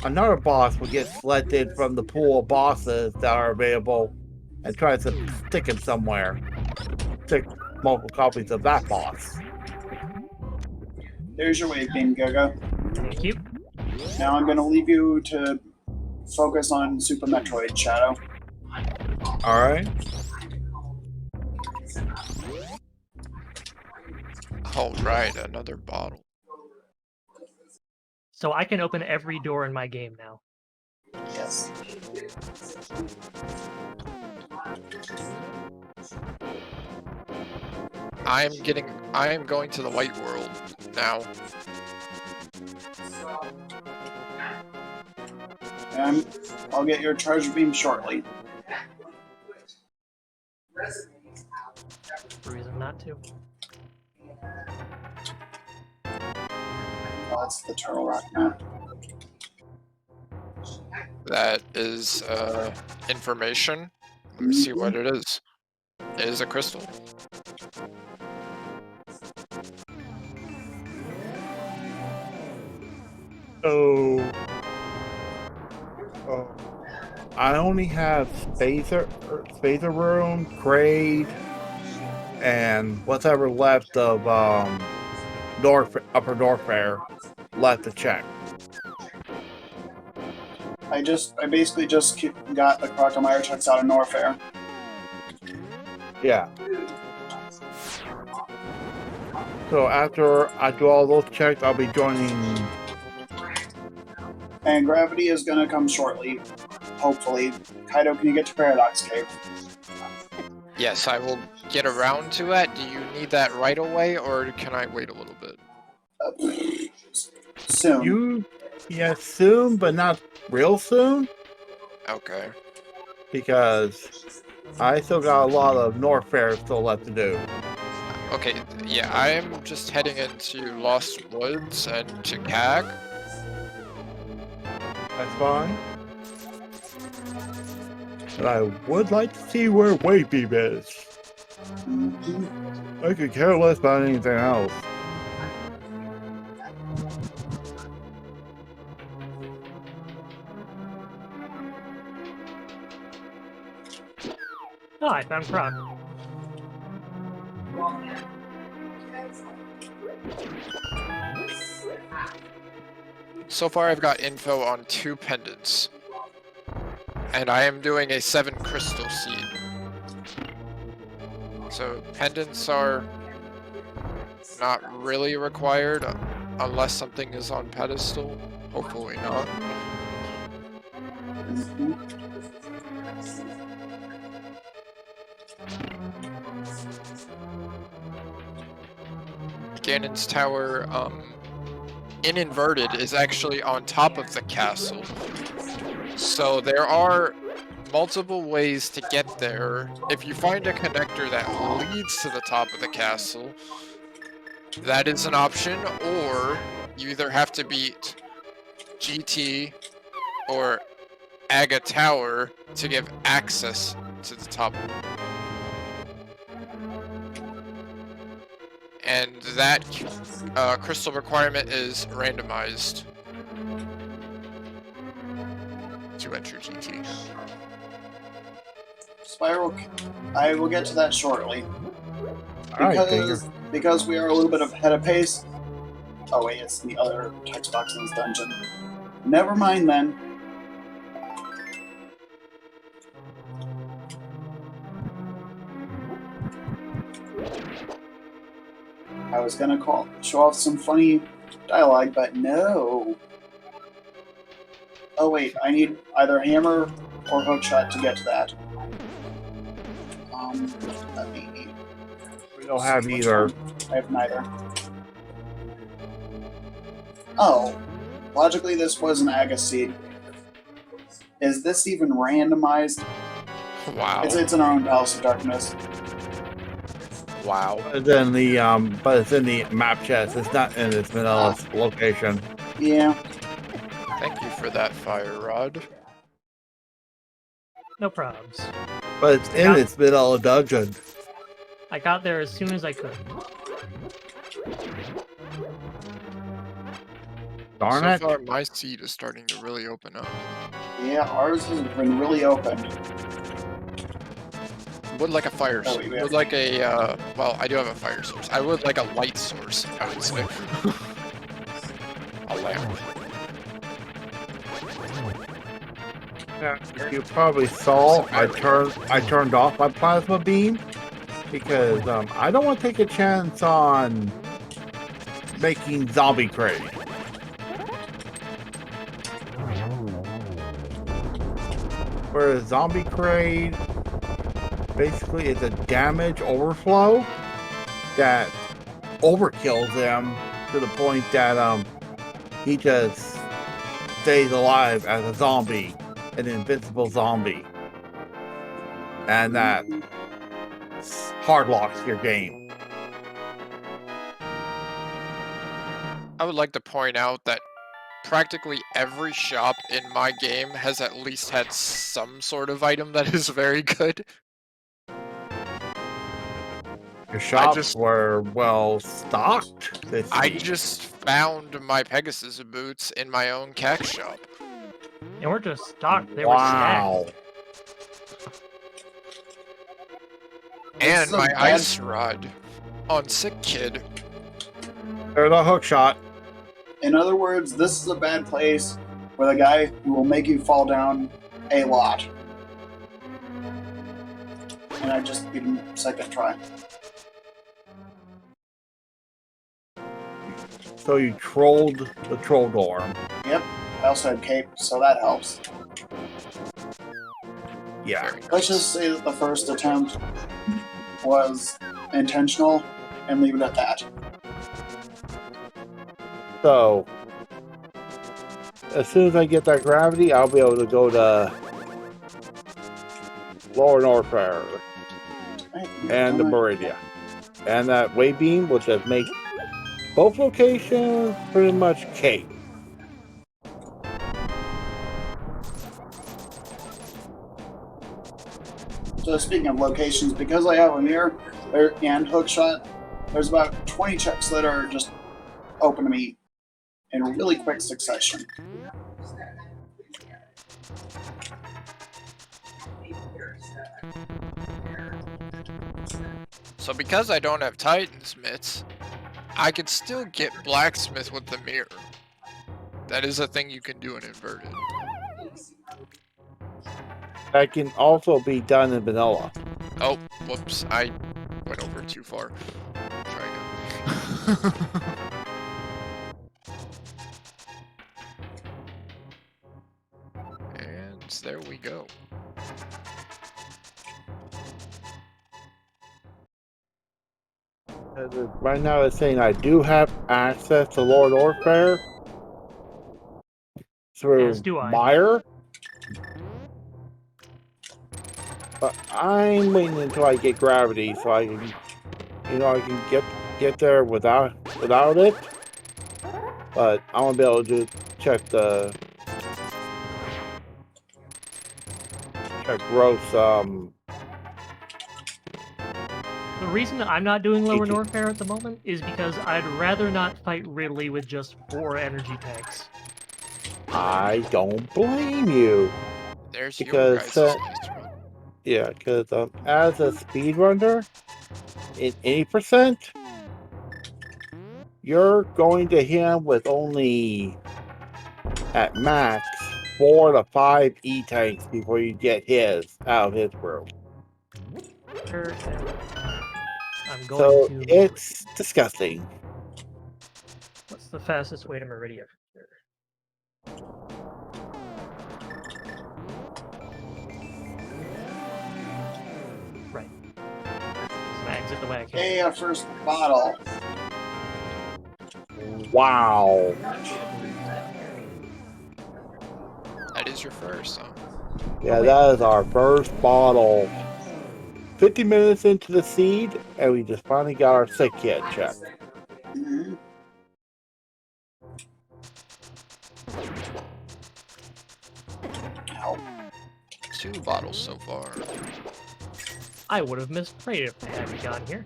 another boss will get selected from the pool of bosses that are available and try to stick him somewhere. Stick multiple copies of that boss. There's your wave beam, Gaga. Thank you. Now I'm going to leave you to focus on Super Metroid, Shadow. Alright. Alright, another bottle. So I can open every door in my game now. Yes. I am going to the White World now. And I'll get your charge beam shortly. Reason not to. Oh, it's the Turtle Rock map. That is information. Let me see what it is. It is a crystal. Oh, I only have Spacer Room, Grade, and whatever left of Upper Norfair left to check. I basically just got the Crocomire checks out of Norfair. Yeah. So after I do all those checks, I'll be joining. And Gravity is gonna come shortly. Hopefully. Kaido, can you get to Paradox Cave? Yes, I will get around to it. Do you need that right away, or can I wait a little bit? Soon. Yeah, soon, but not real soon. Okay. Because I still got a lot of Norfair still left to do. Okay, yeah, I am just heading into Lost Woods and to CAG. That's fine. But I would like to see where Waybeam is. I could care less about anything else. Oh, I found Croc. So far I've got info on 2 pendants. And I am doing a 7 crystal seed. So pendants are not really required unless something is on pedestal. Hopefully not. Ganon's Tower, in inverted, is actually on top of the castle. So there are multiple ways to get there. If you find a connector that leads to the top of the castle, that is an option, or you either have to beat GT or Aga Tower to give access to the top. And that crystal requirement is randomized to enter GT. Spiral. I will get to that shortly. Alright, Because we are a little bit ahead of pace. Oh wait, it's the other text box in this dungeon. Never mind then. I was gonna show off some funny dialogue, but no. Oh wait, I need either hammer or hookshot to get to that. Let me. we don't have either. I have neither. Oh, logically this was an Aga seed. Is this even randomized? Wow. It's in our own Palace of Darkness. Wow. But then but it's in the map chest. It's not in its vanilla location. Yeah. Thank you for that, Fire Rod. No problems. But it's in its vanilla dungeon. I got there as soon as I could. Darn So it. far, my seed is starting to really open up. Yeah, ours has been really open. Would like a fire Oh, source. wait, we have- Would like a, well, I do have a fire source. I would like a light source, I would say. A lamp. Yeah, you probably saw I turned off my plasma beam because I don't want to take a chance on making zombie crate. Whereas zombie crate basically is a damage overflow that overkills them to the point that he just stays alive as a zombie. An invincible zombie, and that hard locks your game. I would like to point out that practically every shop in my game has at least had some sort of item that is very good. Your shops were well stocked this I week. just found my Pegasus boots in my own cack shop. They weren't just stocked, they were stacked. Wow. And is a my bad- ice rod on Sick Kid. There's a hook shot. In other words, this is a bad place for the guy who will make you fall down a lot. And I just beat him second try. So you trolled the troll dorm. Yep. I also had cape, so that helps. Yeah. Very Let's nice. just say that the first attempt was intentional and leave it at that. So as soon as I get that gravity, I'll be able to go to Lower Norfair and the Meridia. And that wave beam will just make both locations pretty much cake. So speaking of locations, because I have a mirror and hookshot, there's about 20 checks that are just open to me in really quick succession. So because I don't have Titan's mitts, I could still get blacksmith with the mirror. That is a thing you can do in inverted. That can also be done in vanilla. Oh, whoops! I went over too far. Try again. And there we go. Right now it's saying I do have access to Lord Orfair through As do I. Meyer. But I'm waiting until I get gravity so I can, I can get there without it. But I won't be able to check gross. The reason that I'm not doing Lower AT. Norfair at the moment is because I'd rather not fight Ridley with just 4 energy tanks. I don't blame you. There's Because, your guys' nice run. Yeah, because as a speedrunner, in 80%, you're going to him with only, at max, 4 to 5 E-tanks before you get his out of his room. Sure, I'm going So to... it's disgusting. What's the fastest way to Meridia? Right. I'm gonna exit the way I can. Hey, a first bottle. Wow. That is your first, huh? Yeah, that is our first bottle. 50 minutes into the seed, and we just finally got our sick kit checked. Mhm. Ow. 2 bottles so far. I would have misprayed if I hadn't gotten here.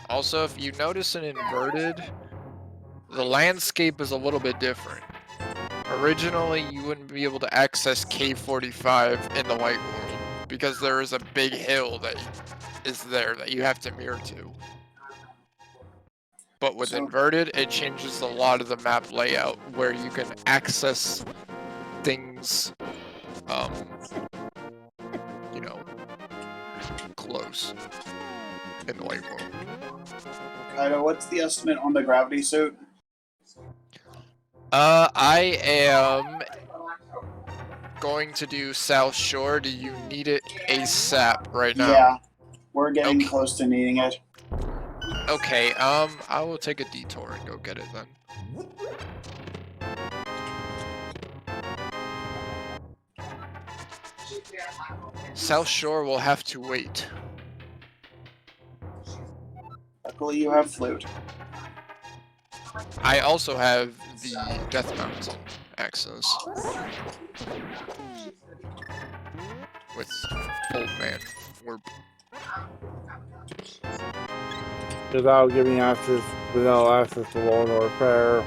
Also, if you notice an inverted, the landscape is a little bit different. Originally, you wouldn't be able to access K45 in the White World because there is a big hill that is there that you have to mirror to. But with inverted, it changes a lot of the map layout where you can access things, close in the White World. Kaido, what's the estimate on the gravity suit? I am going to do South Shore. Do you need it ASAP right now? Yeah, we're getting Okay. close to needing it. Okay, I will take a detour and go get it then. South Shore will have to wait. Luckily, you have flute. I also have the Death Mountain access. With Old Man Warp. Without giving access, without access to Lord Orfair.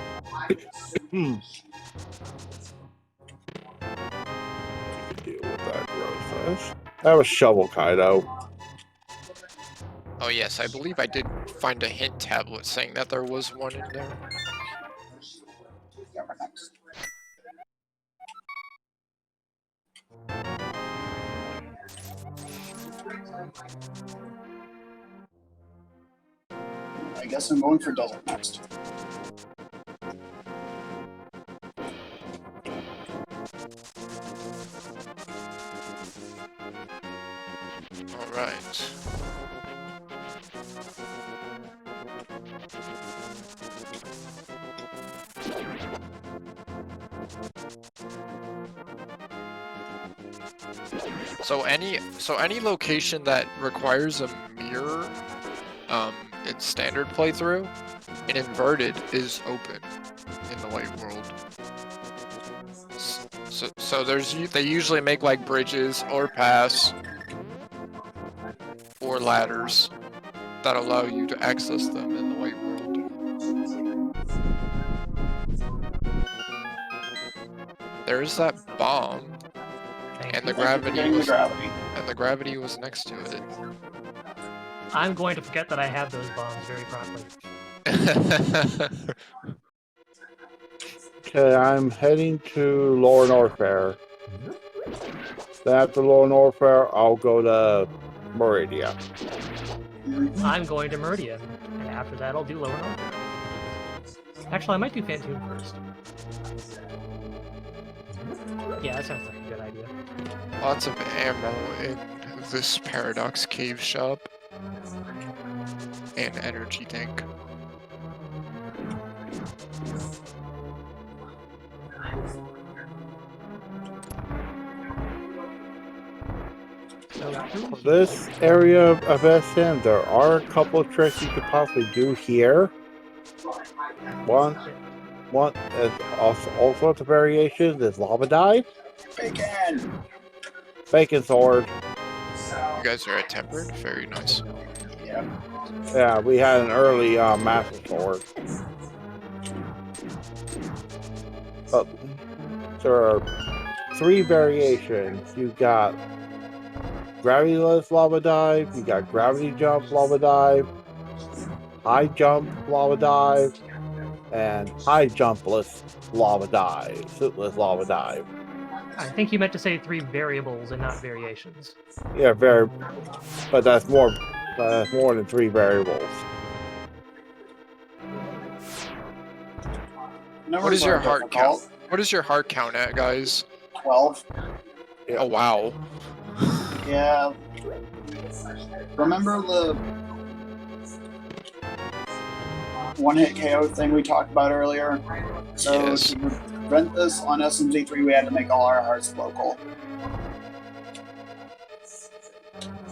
Deal with that gross. That was Shovel Kaido. Oh yes, I believe I did find a hint tablet saying that there was one in there. Yeah, we're next. I guess I'm going for desert next. Alright. So any location that requires a mirror in standard playthrough, in inverted is open in the White World. So they usually make like bridges or paths or ladders that allow you to access them in the White World. There's that bomb. Thank And you. the gravity Getting the was gravity. and the gravity was next to it. I'm going to forget that I have those bombs very promptly. Okay, I'm heading to Lower Norfair. Then after Lower Norfair, I'll go to Meridia. I'm going to Meridian, and after that I'll do Lower North. Actually, I might do Fantoon first. Yeah, that sounds like a good idea. Lots of ammo in this Paradox Cave shop. And energy tank. So, This area of SN, there are a couple of tricks you could possibly do here. One is also all sorts of variations. There's lava dive, Bacon! bacon sword. You guys are at tempered? Very nice. Yeah. Yeah, we had an early master sword. But there are 3 variations. You got gravity-less lava dive, you got gravity jump lava dive, high jump lava dive, and high jumpless lava dive, suitless lava dive. I think you meant to say 3 variables and not variations. Yeah, but that's more than 3 variables. What is your heart count? What is your heart count at, guys? 12. Yeah. Oh wow. Yeah. Remember the one-hit KO thing we talked about earlier? So Yes. to prevent this on SMZ3, we had to make all our hearts local.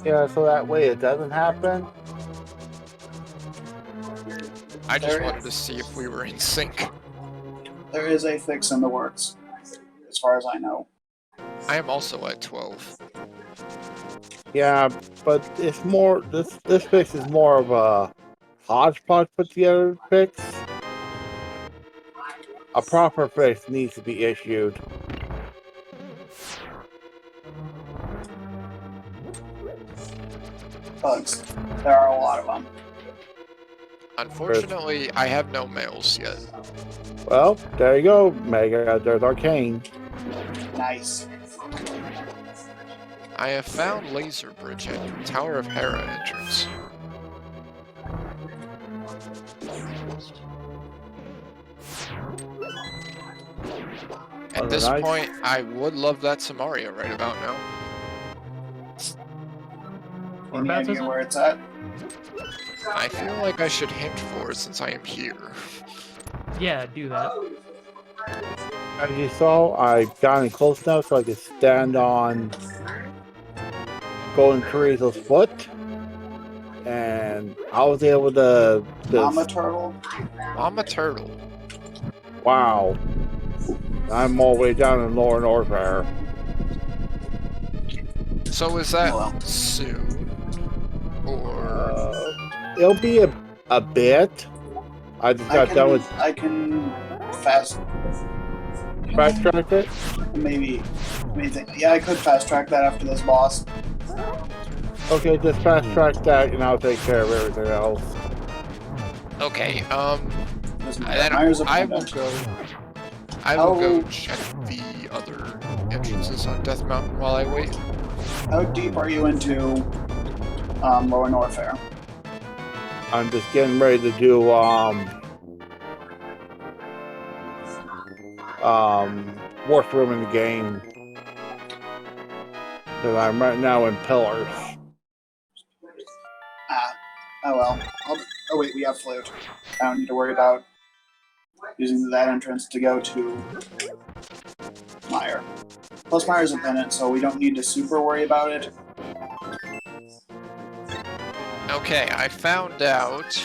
Yeah, so that way it doesn't happen. I just wanted to see if we were in sync. There is a fix in the works, as far as I know. I am also at 12. Yeah, but it's more this fix is more of a hodgepodge put together fix. A proper fix needs to be issued. Bugs. There are a lot of them. Unfortunately, I have no mails yet. Well, there you go, Mega. There's Arcane. Nice. I have found Laser Bridge at Tower of Hera entrance. At this point, I would love that Samaria right about now. Any idea where it's at? I feel like I should hint for it since I am here. Yeah, do that. As you saw, I got in close enough so I could stand on Golden Chorizo's foot, and I was able to. Mama Turtle? Mama Turtle. Wow. I'm all the way down in Lower Norfair. So is that soon? Or It'll be a bit. I just got done with. I can fast track it. Maybe. Yeah, I could fast track that after this boss. Okay, just fast track that, and I'll take care of everything else. Okay. Then Myers I will opponent. go. I will go check the other entrances on Death Mountain while I wait. How deep are you into Lower Norfair? I'm just getting ready to do worst room in the game. Because I'm right now in Pillars. Oh well. Oh wait, we have Flute. I don't need to worry about using that entrance to go to Meyer. Plus Meyer's a pennant, so we don't need to super worry about it. Okay, I found out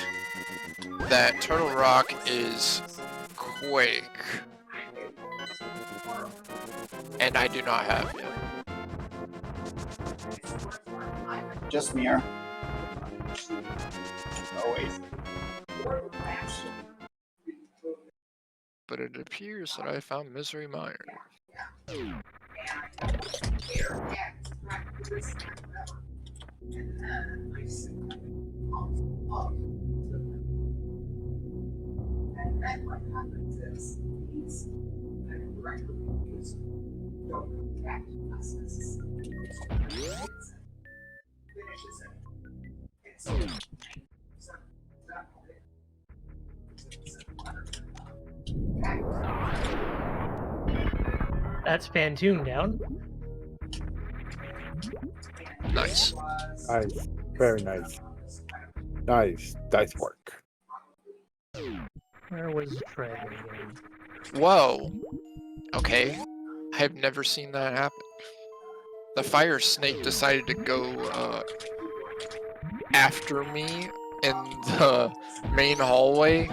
that Turtle Rock is Quake. And I do not have it. Just Mir. Oh wait. But it appears that I found Misery Mire. here, yeah, it's practically this time, whatever. And then I said, oh, and then what happens is these directly use don't come back to us necessarily. Finishes it. And so, that That's Fantoon down. Nice. Nice. Very nice. Nice work. Where was Trey? Whoa. Okay. I have never seen that happen. The fire snake decided to go after me in the main hallway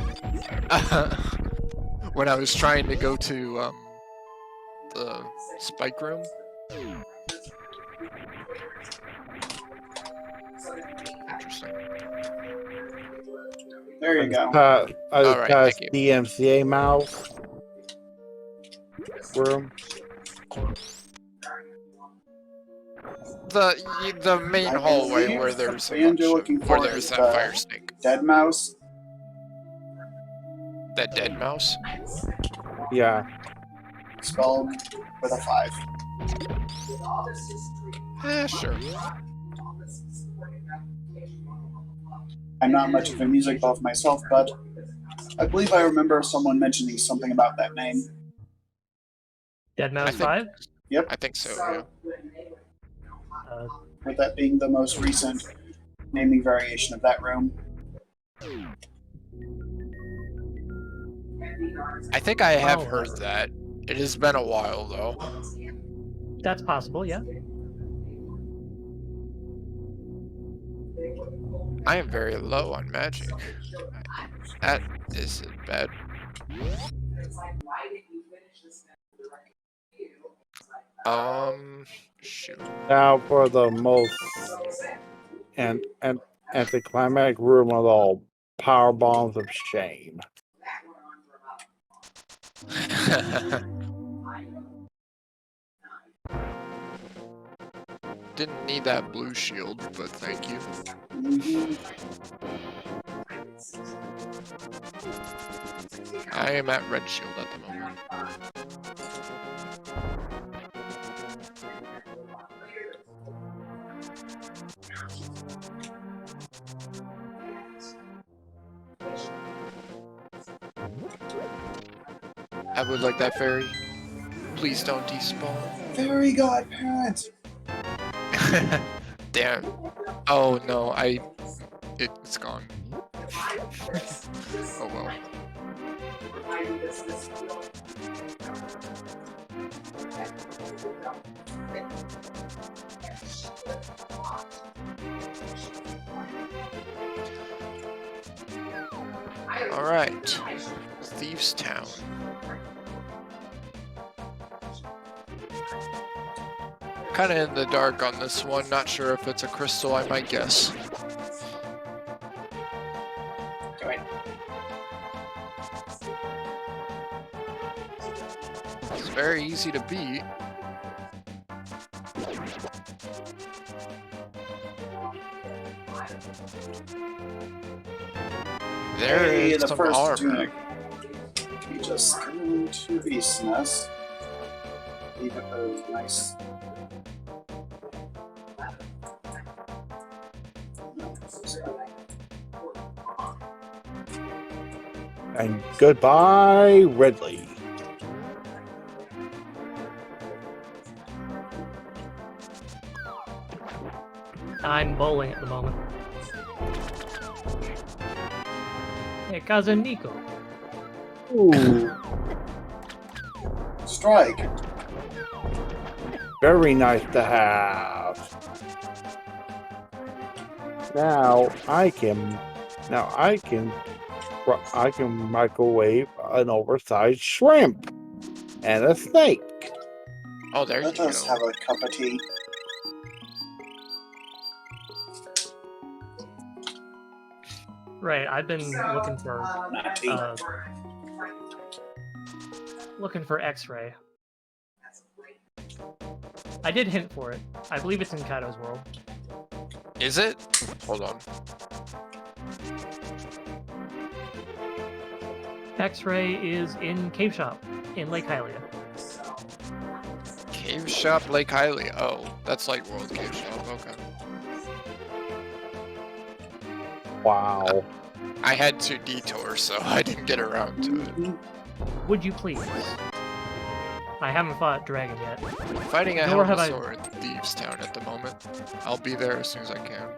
when I was trying to go to the spike room. Interesting. There you go. I just Alright, passed thank the MCA mouse room. The main I hallway believe where the there's a band bunch you're of, looking where for there's is that the fire snake. Dead mouse. That dead mouse? Yeah. Spelled with a 5. Sure. I'm not much of a music buff myself, but I believe I remember someone mentioning something about that name. Dead Mouse 5? I think so, yeah. With that being the most recent naming variation of that room. I think I have Oh, heard that. It has been a while, though. That's possible, yeah. I am very low on magic. That is bad. Shoot. Now for the most anticlimactic room of all, power bombs of shame. Didn't need that blue shield, but thank you. I am at red shield at the moment. I would like that fairy. Please don't despawn. Fairy godparents! Damn. Oh no, it's gone. Oh well. Alright. Thieves Town. Kinda in the dark on this one, not sure if it's a crystal, I might guess. It's very easy to beat. There Hey, is the some first armor. tunic. We just go into the SNES. Leave it those nice. And goodbye, Ridley. I'm bowling at the moment. Hey, cousin Nico. Ooh, Strike! very nice to have. Now I can microwave an oversized shrimp and a snake. Oh, there you Let us go. have a cup of tea. Right, I've been looking for Not tea. X-ray. I did hint for it. I believe it's in Kaido's world. Is it? Hold on. X-Ray is in Cave Shop in Lake Hylia. Cave Shop, Lake Hylia. Oh, that's like World Cave Shop. Okay. Wow. I had to detour, so I didn't get around to it. Would you please? I haven't fought Dragon yet. I'm fighting a Nor have I- Helmasaur in Thieves Town at the moment. I'll be there as soon as I can.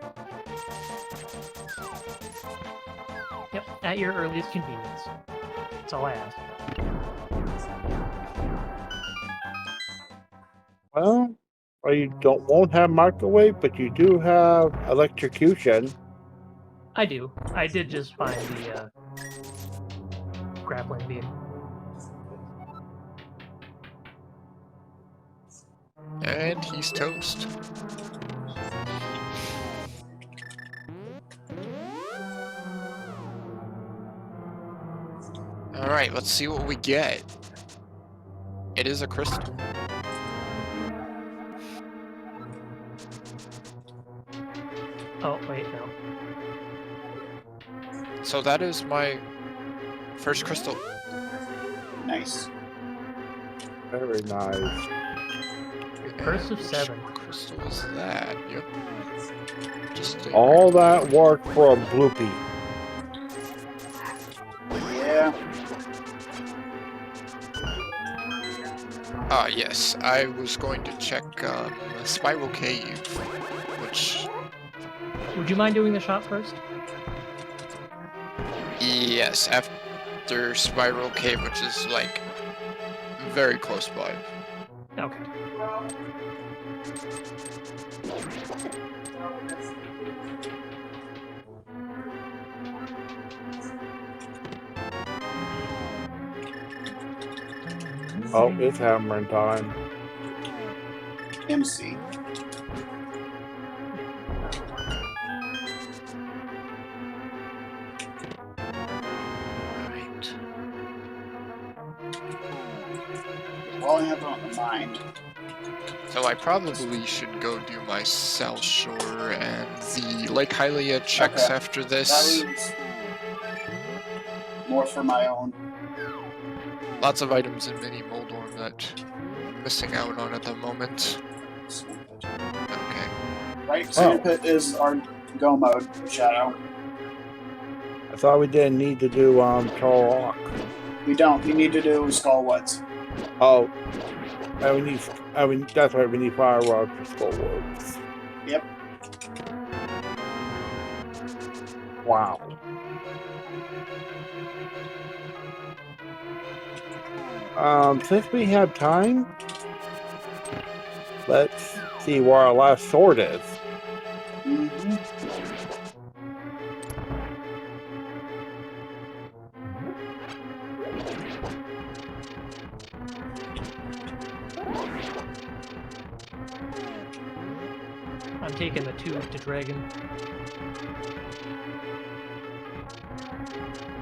Yep, at your earliest convenience. That's all I ask. Well, you won't have microwave, but you do have electrocution. I do. I did just find the grappling beam. And he's toast. Alright, let's see what we get. It is a crystal. Oh, wait, no. So that is my first crystal. Nice. Very nice. Curse of 7. Which crystal is that? Yep. Just a All that work for a bloopy. Yeah. Ah, yes. I was going to check Spiral Cave, which... Would you mind doing the shop first? Yes, after Spiral Cave, which is, like, very close by. Okay. Oh, it's hammering time. MC. Right. All I have on the mind. So I probably should go do my South Shore and the Lake Hylia checks Okay. after That this. leaves more for my own. Lots of items in Mini Moldorm that I'm missing out on at the moment. Okay. Right, Sand Pit is our go mode, Shadow. I thought we didn't need to do Tall Rock. We don't. We need to do Skullwoods. Oh, and that's right. We need Firework for Skullwoods. Yep. Wow. Since we have time, let's see where our last sword is. Mm-hmm. I'm taking the 2 to Dragon.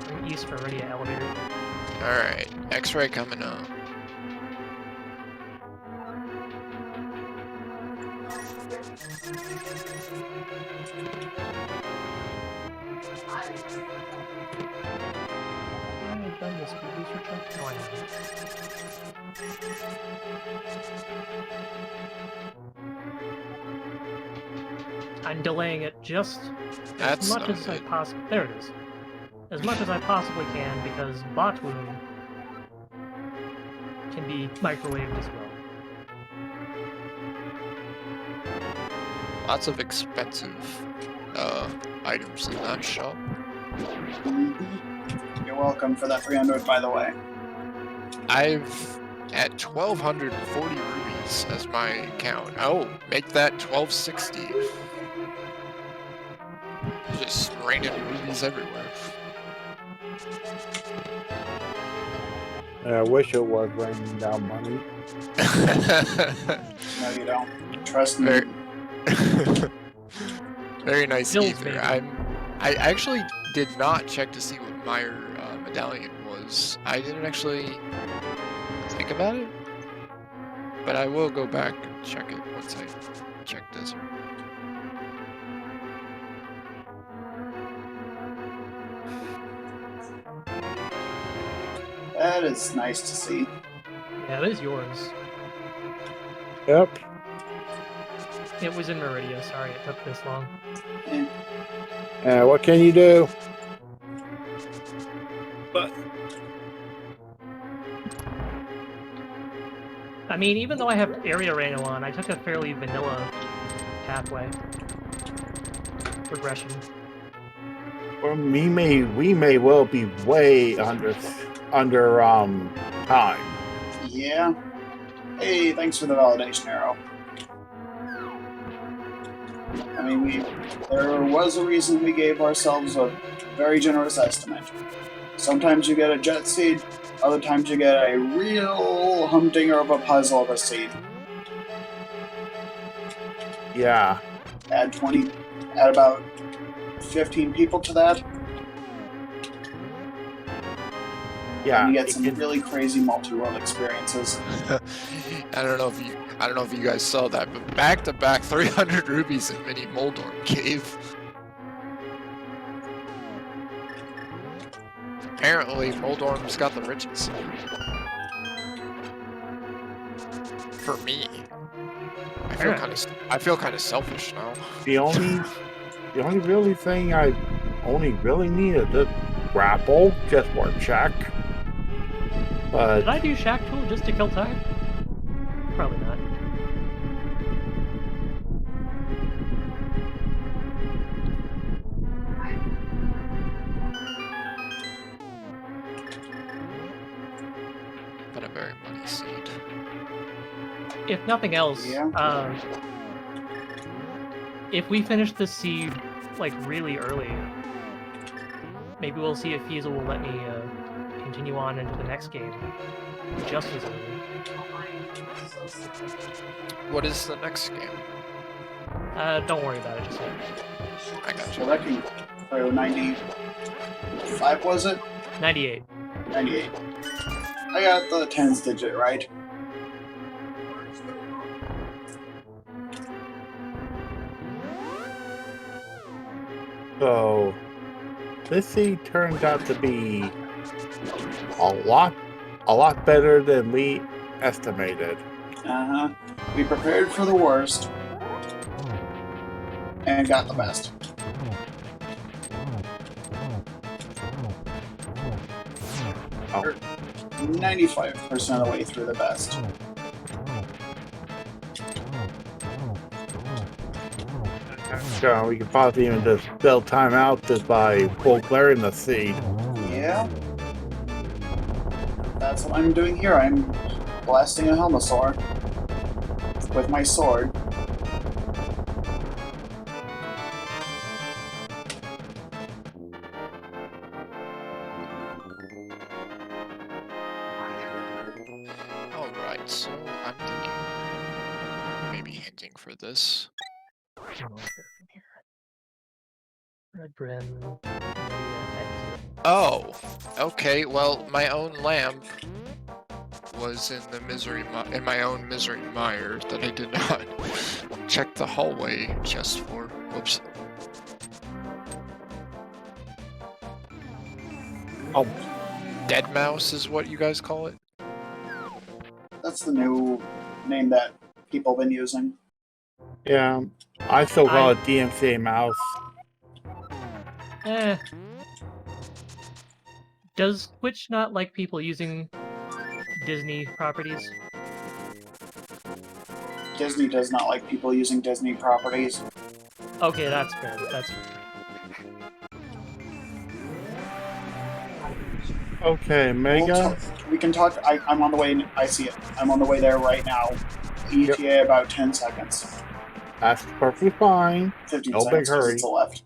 I'm east for Iridia Elevator. Alright. X-ray coming up. I've done the speed booster check? No, I haven't. I'm delaying it just That's as much not as I good. possibly. There it is. As much as I possibly can because Bot Wound can be microwaved as well. Lots of expensive items in that shop. Mm-hmm. You're welcome for that 300, by the way. I've at 1,240 rubies as my count. Oh, make that 1,260. Just raining rubies everywhere. I wish it was raining down money. No, you don't. Trust me. Very, very nice Bills, ether. baby. I actually did not check to see what my medallion was. I didn't actually think about it. But I will go back and check it once I check Desert. That is nice to see. Yeah, it is yours. Yep. It was in Meridia. Sorry it took this long. What can you do? I mean, even though I have area Reno on, I took a fairly vanilla pathway progression. Or we may well be way under time. Yeah. Hey, thanks for the validation arrow. I mean, there was a reason we gave ourselves a very generous estimate. Sometimes you get a jet seed, other times you get a real humdinger of a puzzle of a seed. Yeah. Add about 15 people to that, Yeah. and you get some really crazy multi-world experiences. I don't know if you guys saw that, but back-to-back 300 rubies in Mini Moldorm Cave. Apparently, Moldorm's got the riches. For me, I feel kind of selfish now. The only really thing I only really need is this grapple just for a check. But Did I do Shack Tool just to kill time? Probably not. But a very money seed. If nothing else, Yeah. If we finish this seed like really early, maybe we'll see if Fiesel will let me continue on into the next game just as early. What is the next game? Don't worry about it just yet. I got So you. that can throw 95, was it? 98. 98. I got the tens digit right. so this seed turned out to be a lot better than we estimated. Uh-huh. We prepared for the worst and got the best. Oh. 95% of the way through the best. So we could possibly even just build time out just by full clearing the seed. Yeah. That's what I'm doing here. I'm blasting a Helmasaur with my sword. Alright, so I'm thinking maybe hinting for this. Red Brim. Oh, okay. Well, my own lamp was in the in my own misery mire that I did not check the hallway just for. Whoops. Oh, Dead mouse is what you guys call it. That's the new name that people have been using. yeah. I still call it DMCA mouse. Does Twitch not like people using Disney properties? Disney does not like people using Disney properties. Okay, that's fair. That's fair. Okay, Mega. We can talk. I'm on the way. I see it. I'm on the way there right now. ETA about 10 seconds. That's perfectly fine. 15 No seconds big hurry. to the left.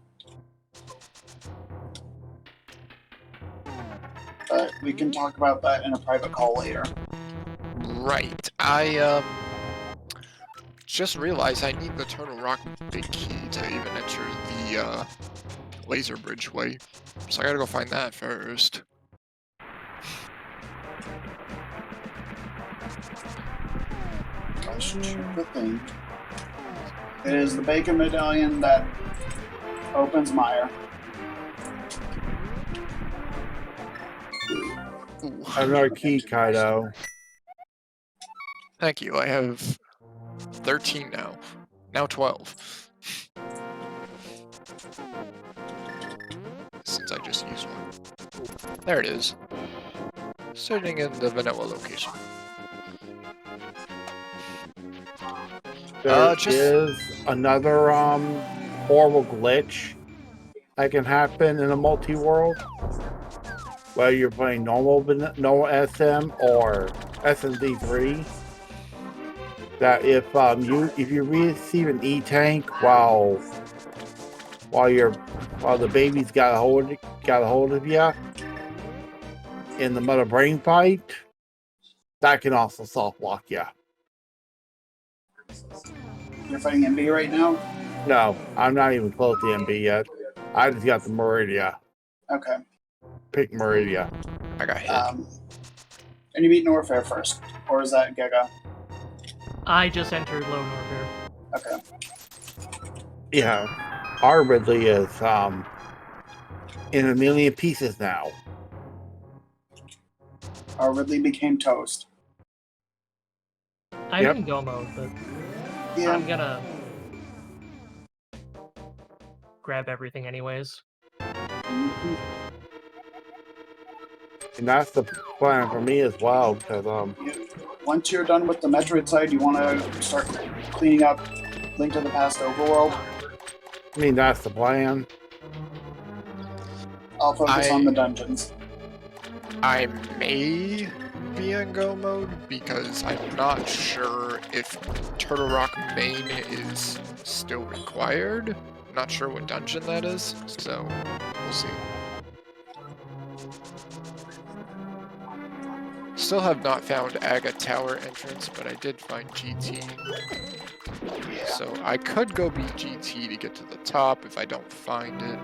But we can talk about that in a private call later. Right. I just realized I need the Turtle Rock big key to even enter the laser bridge way. So I gotta go find that first. switch to the thing. It is the bacon medallion that opens Mire. Ooh. Another key, Kaido. Thank you. I have 13 now. Now 12. Since I just used one. There it is. Sitting in the vanilla location. There just- is another horrible glitch that can happen in a multi-world. Whether you're playing normal SM or SMZ3. That if you receive an E-tank while the baby's got a hold of you in the mother brain fight, that can also soft block you. You're fighting MB right now? No, I'm not even close to MB yet. I just got the Meridia. Okay. Pick Meridia. I got hit. And you beat Norfair first. Or is that Giga? I just entered Low Norfair. Okay. Yeah. Our Ridley is in a million pieces now. Our Ridley became toast. I'm Yep. in Go mode, but Yeah. I'm gonna grab everything anyways. Mhm. And that's the plan for me as well, because Once you're done with the Metroid side, you want to start cleaning up Link to the Past Overworld. I mean that's the plan. I'll focus on the dungeons. I may be in Go mode because I'm not sure if Turtle Rock main is still required. I'm not sure what dungeon that is, so we'll see. Still have not found Aga Tower entrance, but I did find GT. So I could go beat GT to get to the top if I don't find it.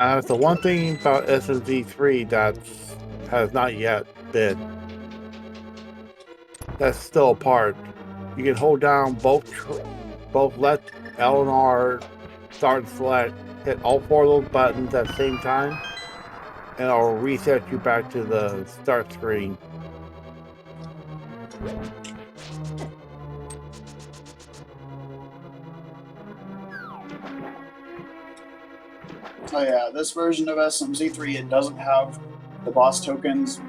It's the one thing about SMZ3 that has not yet been. That's still a part. You can hold down both left L and R, start and select, hit all four of those buttons at the same time, and it'll reset you back to the start screen. Oh yeah, this version of SMZ3, it doesn't have the boss tokens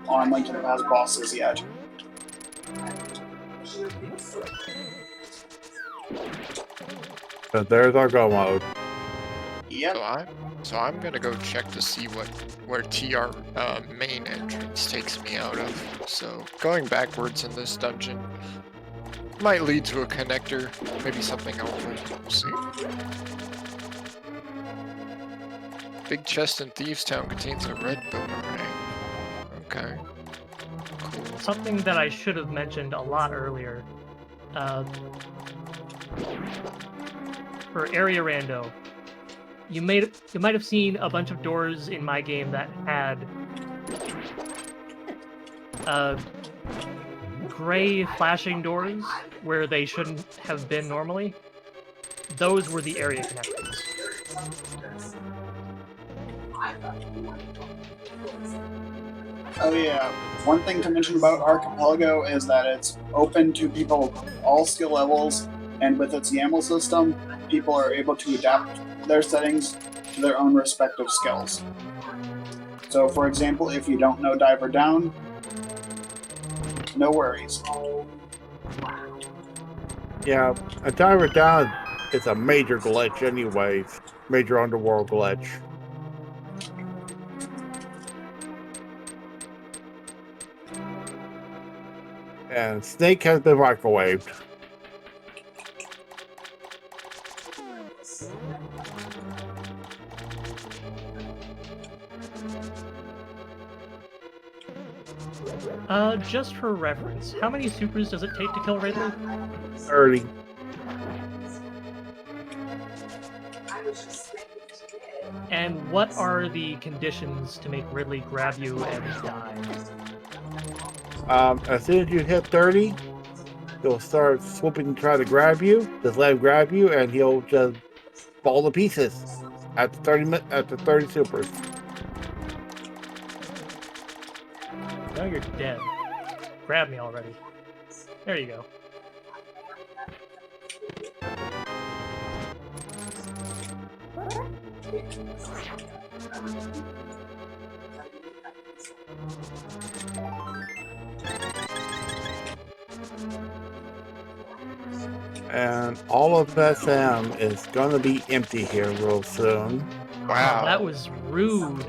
on Link to the Past bosses yet. So there's our Go mode. Yep. So I'm gonna go check to see where TR main entrance takes me out of. So going backwards in this dungeon might lead to a connector, maybe something helpful. We'll see. Big chest in Thieves Town contains a red boomerang. Okay. Cool. Something that I should have mentioned a lot earlier. For area rando, you might have seen a bunch of doors in my game that had gray flashing doors where they shouldn't have been normally. Those were the area connectors. Oh yeah, one thing to mention about Archipelago is that it's open to people of all skill levels, and with its YAML system, people are able to adapt their settings to their own respective skills. So for example, if you don't know Diver Down, no worries. Yeah, a Diver Down is a major glitch anyways. Major underworld glitch. And Snake has been microwaved. Just for reference, how many supers does it take to kill Ridley? 30. And what are the conditions to make Ridley grab you and die? As soon as you hit 30, he'll start swooping to try to grab you. Just let him grab you, and he'll just fall to pieces at the 30 supers. No, you're dead. Grab me already. There you go. And all of SM is gonna be empty here real soon. Wow. That was rude.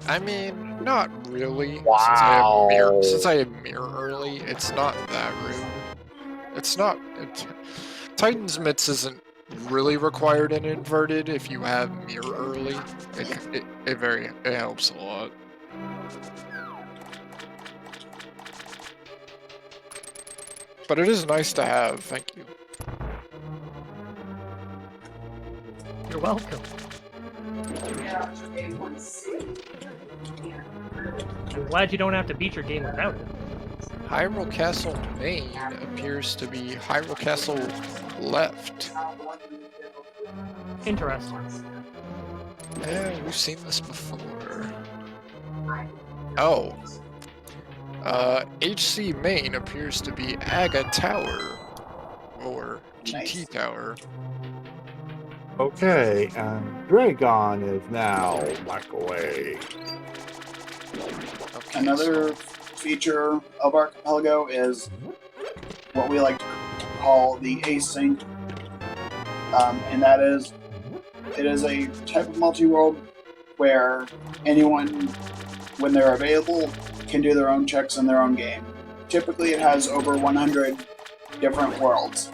I mean, not really. Wow. Since I have mirror early, it's not that rude. It's not. Titan's Mitts isn't really required in inverted if you have mirror early. It helps a lot. But it is nice to have. Thank you. You're welcome. I'm glad you don't have to beat your game without it. Hyrule Castle main appears to be Hyrule Castle left. Interesting. Yeah, we've seen this before. Oh. HC main appears to be Aga Tower. Or GT Nice. Tower. Okay, and Dragon is now away. Okay, Another feature of Archipelago is what we like to call the async, and that is, it is a type of multi-world where anyone, when they're available, can do their own checks in their own game. Typically, it has over 100 different worlds.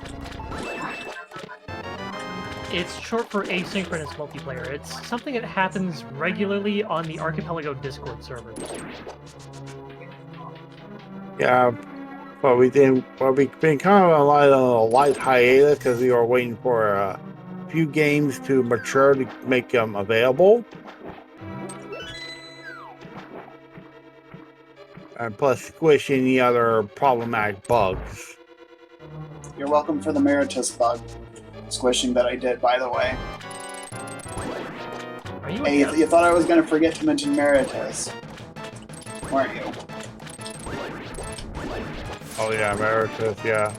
It's short for asynchronous multiplayer. It's something that happens regularly on the Archipelago Discord server. Yeah, but we've been kind of on a light hiatus because we were waiting for a few games to mature to make them available. And plus squish any other problematic bugs. You're welcome for the Meritus bug squishing that I did, by the way. Are you Hey, a you thought I was going to forget to mention Meritus, weren't you? Oh yeah, Emeritus, yeah.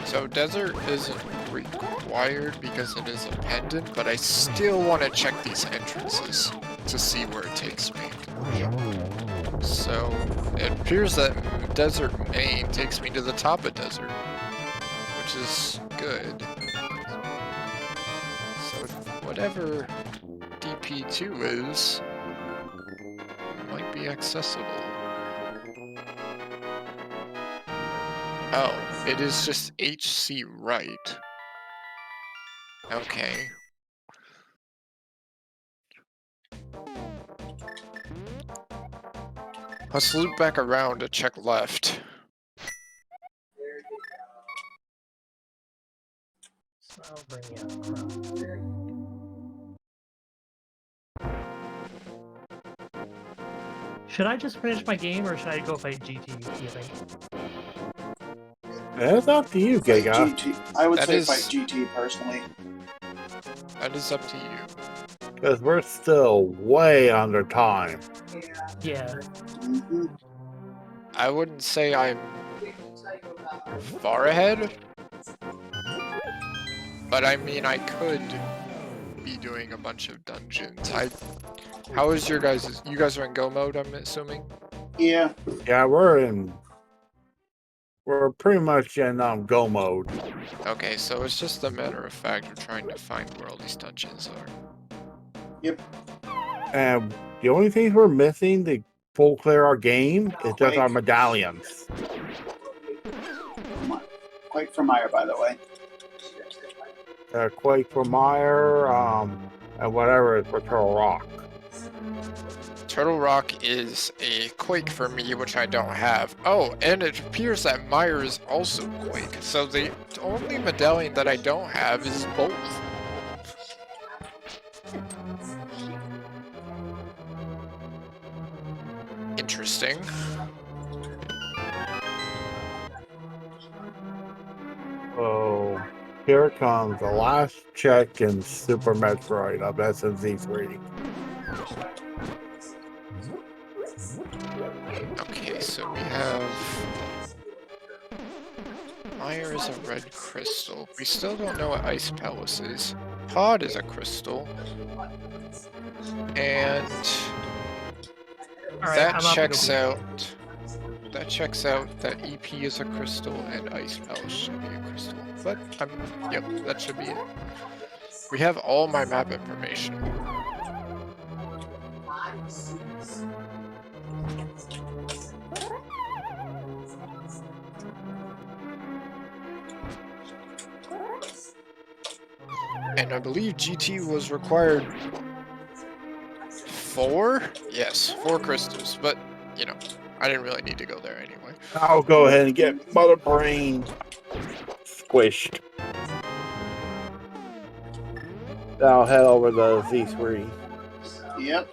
So desert isn't required because it is a pendant, but I still want to check these entrances to see where it takes me. So it appears that desert main takes me to the top of desert, which is good. So whatever DP2 is, might be accessible. Oh, it is just HC right. Okay. Let's loop back around to check left. So I'll bring you across. Should I just finish my game, or should I go fight GT, do you think? It's up to you, Fight Giga. GT. I would That say is- fight GT personally. That is up to you. Because we're still way under time. Yeah. hmm I wouldn't say I'm far ahead, but I mean I could be doing a bunch of dungeons. How is your guys'? You guys are in go mode, I'm assuming? Yeah. Yeah, we're pretty much in go mode. Okay, so it's just a matter of fact of trying to find where all these dungeons are. Yep. And the only things we're missing to full clear our game is just our Quake. medallions. Quake for Meyer, by the way. Quake for Meyer, and whatever is for Turtle Rock. Turtle Rock is a Quake for me, which I don't have. Oh, and it appears that Meyer is also Quake. So the only medallion that I don't have is both. Interesting. Oh, here comes the last check in Super Metroid of SMZ3. Okay, so we have... Fire is a red crystal. We still don't know what Ice Palace is. Pod is a crystal. And... All right, that I'm off to go checks beat. out... That checks out that EP is a crystal and Ice Palace should be a crystal. But, yep, that should be it. We have all my map information. And I believe GT was required 4? Yes, 4 crystals, but, you know, I didn't really need to go there anyway. I'll go ahead and get Mother Brain squished. Then I'll head over to Z3. Yep.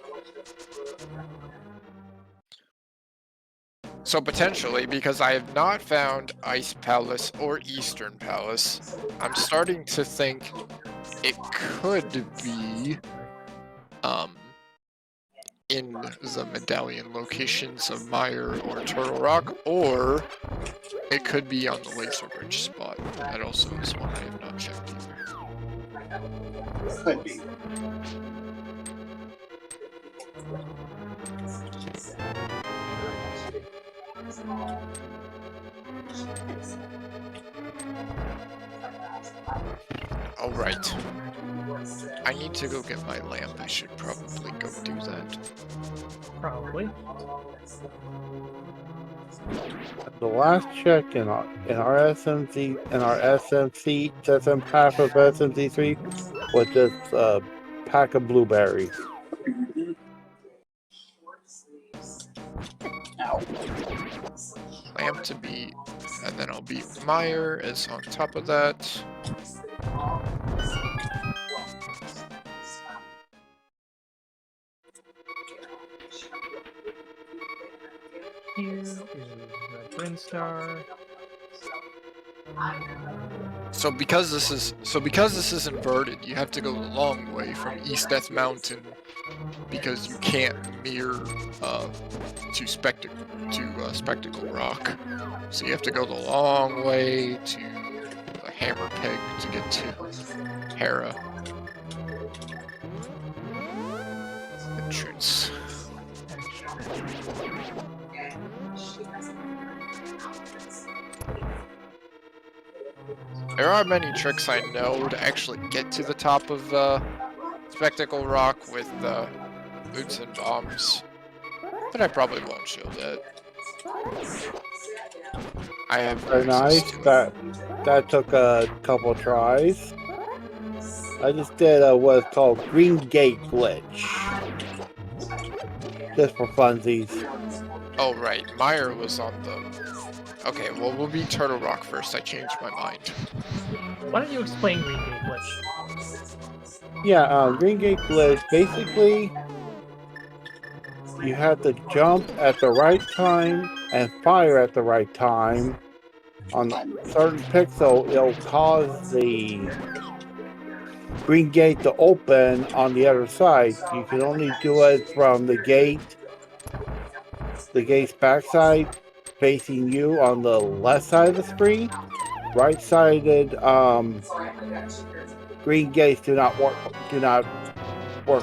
So potentially, because I have not found Ice Palace or Eastern Palace, I'm starting to think it could be in the medallion locations of Mire or Turtle Rock, or it could be on the Laser Bridge spot. That also is one I have not checked either. Could be. Alright. I need to go get my lamp. I should probably go do that. Probably. The last check in our SMC in our SMC SM pack of SMC3 was just a pack of blueberries. Ow. Lamp to beat, and then I'll beat Mire is on top of that. Here is Red Brinstar. So because this is inverted, you have to go the long way from East Death Mountain because you can't mirror to Spectacle Rock. So you have to go the long way to the Hammer Peg to get to Hera. Entrance. There are many tricks I know to actually get to the top of Spectacle Rock with boots and bombs, but I probably won't show that. I have Very nice. That took a couple tries. I just did what's called Green Gate glitch, just for funsies. Oh right, Mire was on the... Okay, well we'll beat Turtle Rock first. I changed my mind. Why don't you explain Green Gate Glitch? Yeah, Green Gate glitch. Basically, you have to jump at the right time and fire at the right time on a certain pixel. It'll cause the Green Gate to open on the other side. You can only do it from the gate's backside, facing you on the left side of the screen. Right-sided Green Gates do not work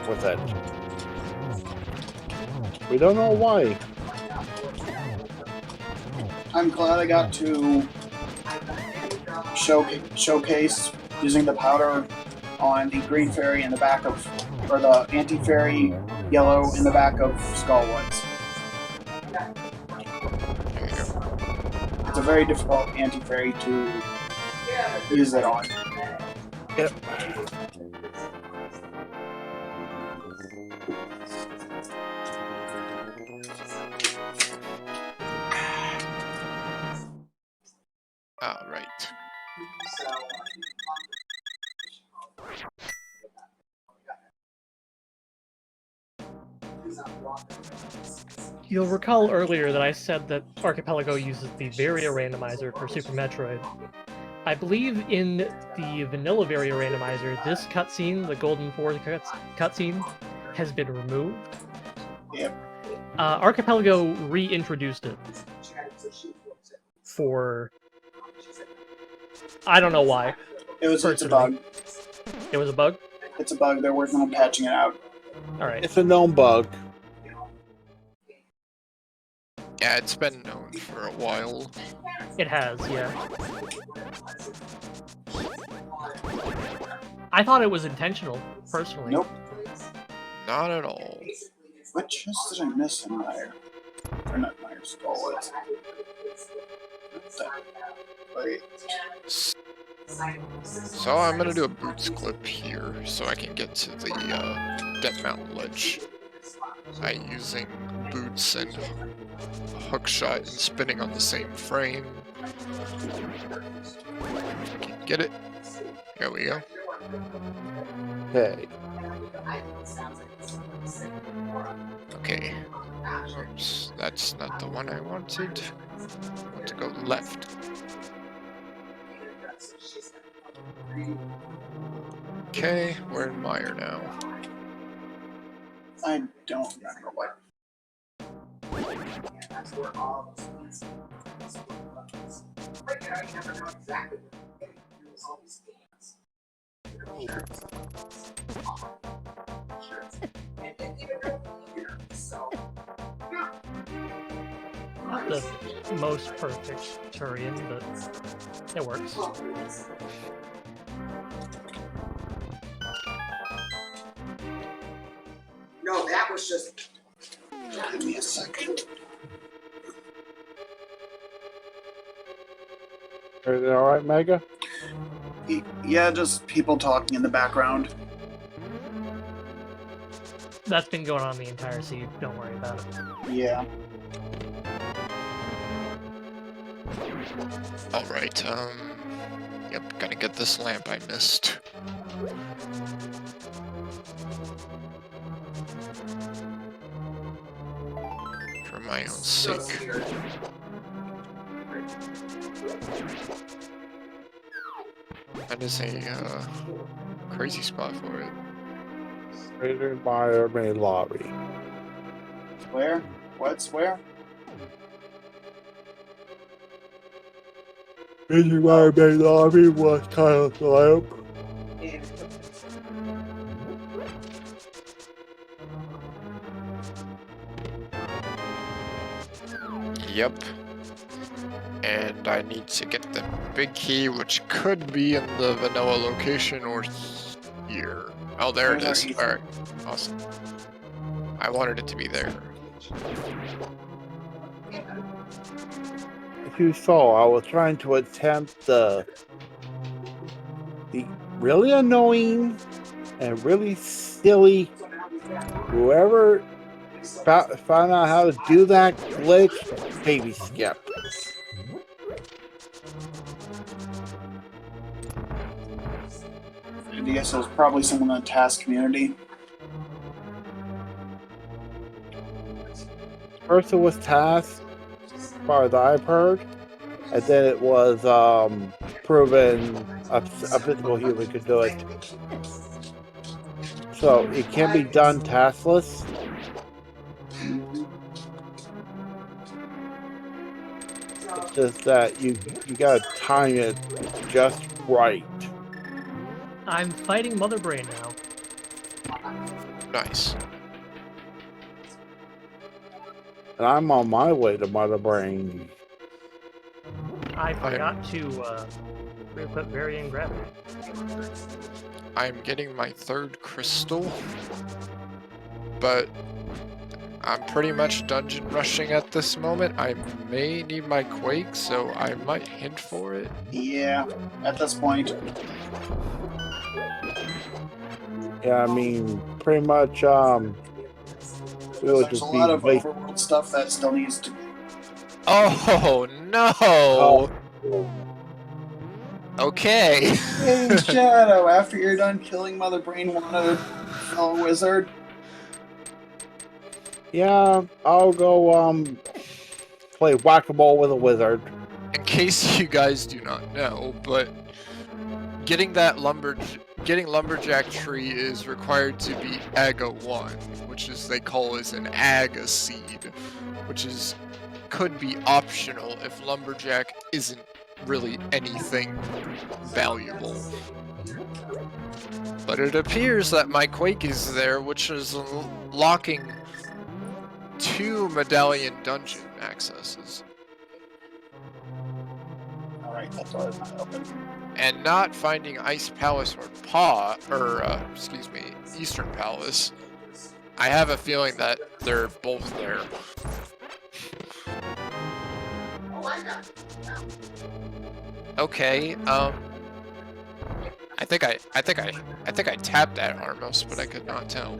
with it. We don't know why. I'm glad I got to showcase using the powder on the green fairy in the back of, or the anti-fairy yellow in the back of Skullwoods. It's a very difficult anti-fairy to use it on. Yep. Alright. You'll recall earlier that I said that Archipelago uses the Varia randomizer for Super Metroid. I believe in the vanilla Varia randomizer, this cutscene, the Golden 4 cutscene, has been removed. Yep. Archipelago reintroduced it for... I don't know why. It's a bug. It was a bug? It's a bug. They're working on patching it out. Alright. It's a known bug. Yeah, it's been known for a while. It has, yeah. I thought it was intentional, personally. Nope. Not at all. What chest did I miss in Meyer? Or not Meyer, Skullwoods. Wait. So I'm gonna do a boots clip here so I can get to the Death Mountain ledge by using boots and hookshot and spinning on the same frame. Get it? There we go. Hey. Okay. Oops, that's not the one I wanted. I want to go left. Okay, we're in Meyer now. I don't remember what. Not the most perfect Turian, but it works. No, that was just. Give me a second. Is it alright, Mega? Yeah, just people talking in the background. That's been going on the entire seed, don't worry about it. Yeah. Alright, yep, gotta get this lamp I missed. For my own sake. That is a, crazy spot for it. Rated by main lobby. Where? What's where? Rated by main lobby was kind of the lamp. Yep. And I need to get the big key, which could be in the vanilla location or here. Oh, there it is. Alright. Awesome. I wanted it to be there. As you saw, I was trying to attempt the really annoying and really silly. Whoever found out how to do that glitch, baby skip. I guess it was probably someone in the task community. First it was tasked, as far as I've heard, and then it was proven a physical human could do it. So it can be done taskless. It's just that you gotta time it just right. I'm fighting Mother Brain now. Nice. And I'm on my way to Mother Brain. I forgot to re-equip Varying Gravity. I'm getting my third crystal, but I'm pretty much dungeon rushing at this moment. I may need my Quake, so I might hint for it. Yeah, at this point. Yeah, I mean, pretty much, it would There's just a be lot of like, overworld stuff that still needs to. Oh no! oh, Okay. Hey, Shadow, after you're done killing Mother Brain, wanna fellow wizard? Yeah, I'll go play whack-a-mole with a wizard. In case you guys do not know, but getting that lumberjack tree is required to be AGA 1, which is they call as an AGA seed, which is could be optional if lumberjack isn't really anything valuable. But it appears that my Quake is there, which is locking 2 medallion dungeon accesses. Alright, that door is not open. And not finding Ice Palace or Eastern Palace. I have a feeling that they're both there. Okay, I think I tapped that Armos, but I could not tell.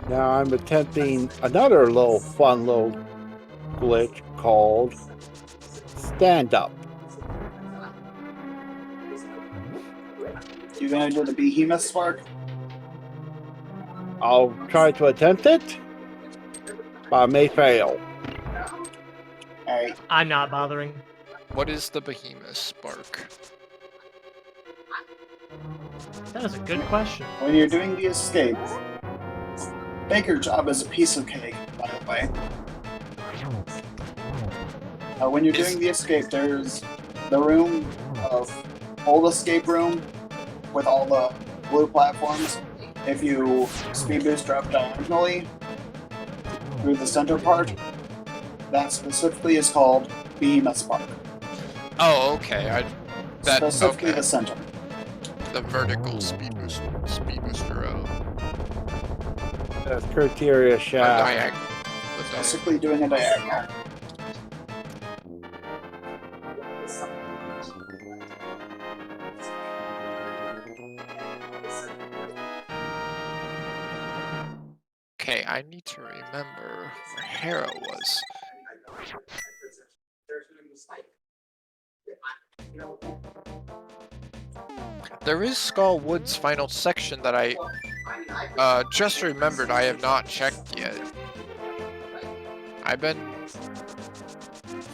Now I'm attempting another fun little glitch called stand up. You gonna do the Behemoth Spark? I'll try to attempt it, but I may fail. Alright, I'm not bothering. What is the Behemoth Spark? That is a good question. when you're doing the escape, Baker job is a piece of cake, by the way. When you're doing the escape, there's the room of old escape room with all the blue platforms. If you speed boost up diagonally through the center part, that specifically is called Behemoth Spark. Oh, okay. Specifically the center. The vertical speed booster. That's criteria shaft. Basically doing a diagonal. Okay, I need to remember where Hera was. There is Skull Woods' final section that I just remembered I have not checked yet. I've been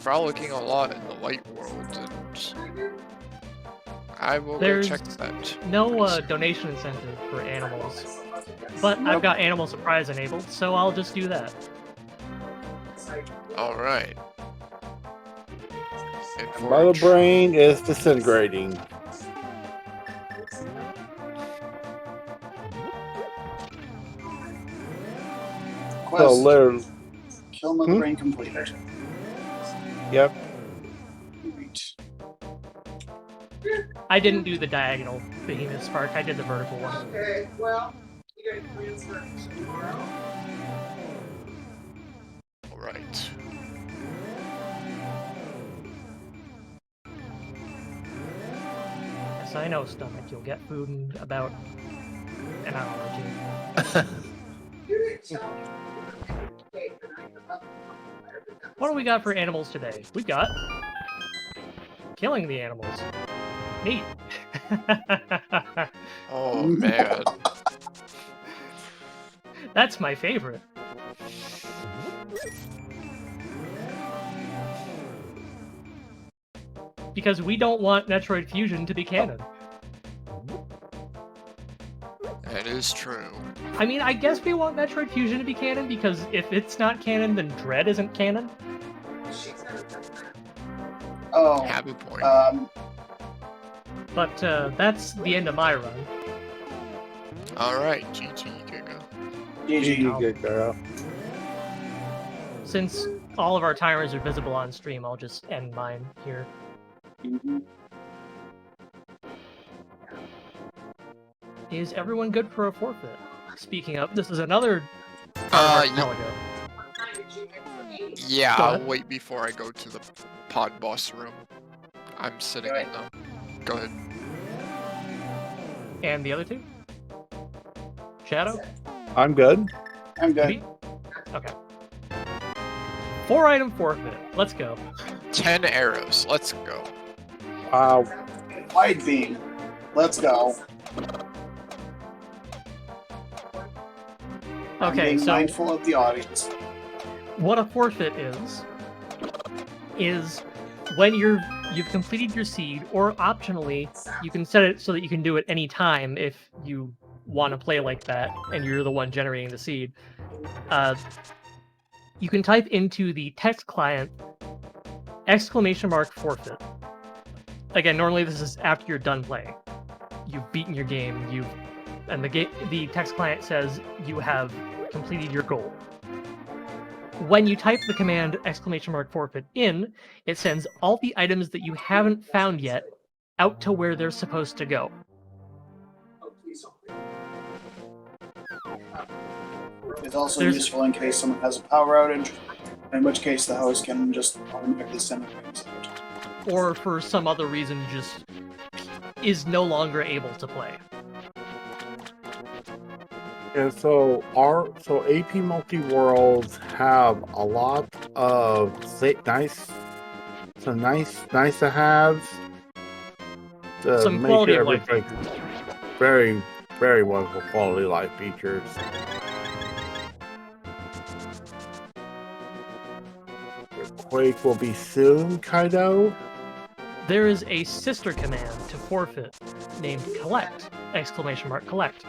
frolicking a lot in the light world, and I will go check that. No donation incentive for animals, but I've got Animal Surprise enabled, so I'll just do that. Alright. Mother Brain is disintegrating. So Quest, literally, kill Mother Brain completed. yep. Sweet. I didn't do the diagonal Behemoth Spark, I did the vertical one. Okay, well, you gotta transfer tomorrow. Alright. Yes, I know, Stomach, you'll get food in about an hour or two. What do we got for animals today? We've got killing the animals. Neat. Oh man. That's my favorite. Because we don't want Metroid Fusion to be canon. That is true. I mean, I guess we want Metroid Fusion to be canon because if it's not canon, then Dread isn't canon. Oh, Have a point. But that's the end of my run. Alright, GG Giga. GG. Good girl. Since all of our timers are visible on stream, I'll just end mine here. Is everyone good for a forfeit? Speaking of, this is another archipelago. Yeah, Go I'll ahead. wait before I go to the pod boss room. I'm sitting in them. Go ahead. And the other two? Shadow? I'm good. I'm good. Okay. 4-item forfeit. Let's go. 10 arrows. Let's go. Wide beam. Let's go. I'm Okay, being so mindful of the audience. what a forfeit is when you've completed your seed, or optionally, you can set it so that you can do it any time if you want to play like that and you're the one generating the seed. You can type into the text client !forfeit. Again, normally this is after you're done playing. You've beaten your game, and the text client says you have completed your goal. When you type the command !forfeit in, it sends all the items that you haven't found yet out to where they're supposed to go. It's also useful in case someone has a power outage, in which case the host can just automatically send things out. Or for some other reason just is no longer able to play. And so AP Multiworlds have a lot of nice to haves. Some quality of life features. Very, very wonderful quality of life features. Quake will be soon, Kaido. There is a sister command to forfeit named collect! Collect.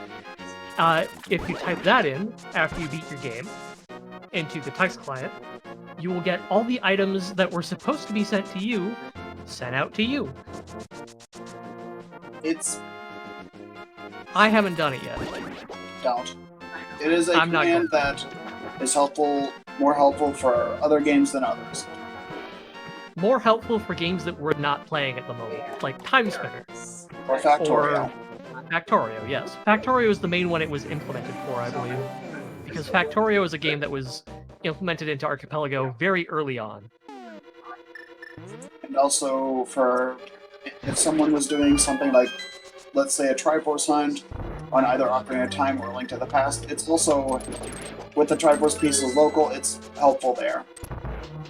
If you type that in after you beat your game into the text client, you will get all the items that were supposed to be sent to you sent out to you. I haven't done it yet. Don't. It is a I'm not command that is more helpful for other games than others. More helpful for games that we're not playing at the moment, like Time Spinner. Or Factorio. Factorio, yes. Factorio is the main one it was implemented for, I believe. Because Factorio is a game that was implemented into Archipelago very early on. And also for if someone was doing something like, let's say, a Triforce Hunt on either Ocarina of Time or Link to the Past, it's also, with the Triforce pieces local, it's helpful there.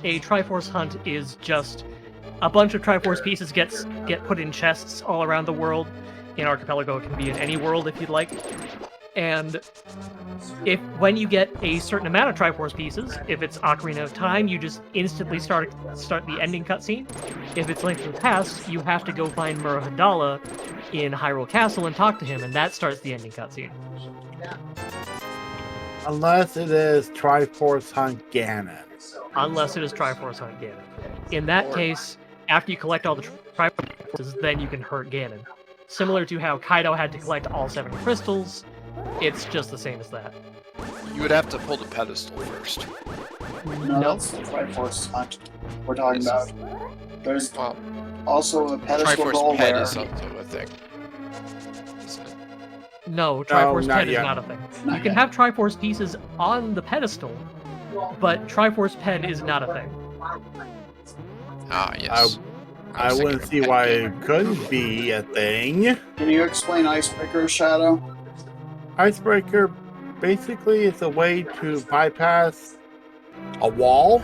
A Triforce Hunt is just a bunch of Triforce pieces get put in chests all around the world. In Archipelago, it can be in any world if you'd like. And when you get a certain amount of Triforce pieces, if it's Ocarina of Time, you just instantly start the ending cutscene. If it's Link to the Past, you have to go find Murahadala in Hyrule Castle and talk to him, and that starts the ending cutscene. Unless it is Triforce Hunt Ganon. Unless it is Triforce Hunt Ganon. In that case, after you collect all the Triforce pieces, then you can hurt Ganon. Similar to how Kaido had to collect all 7 crystals, it's just the same as that. You would have to pull the pedestal first. No, that's the Triforce Hunt we're talking about. There's also a pedestal goal Triforce Ped where... is also a thing. Isn't it? No, Triforce not Ped is yet. not a thing. Not You can yet. have Triforce pieces on the pedestal, but Triforce Ped is not a thing. Ah, yes. I was wouldn't thinking see of why Ped it couldn't be a thing. Can you explain Icebreaker, Shadow? Icebreaker basically is a way to bypass a wall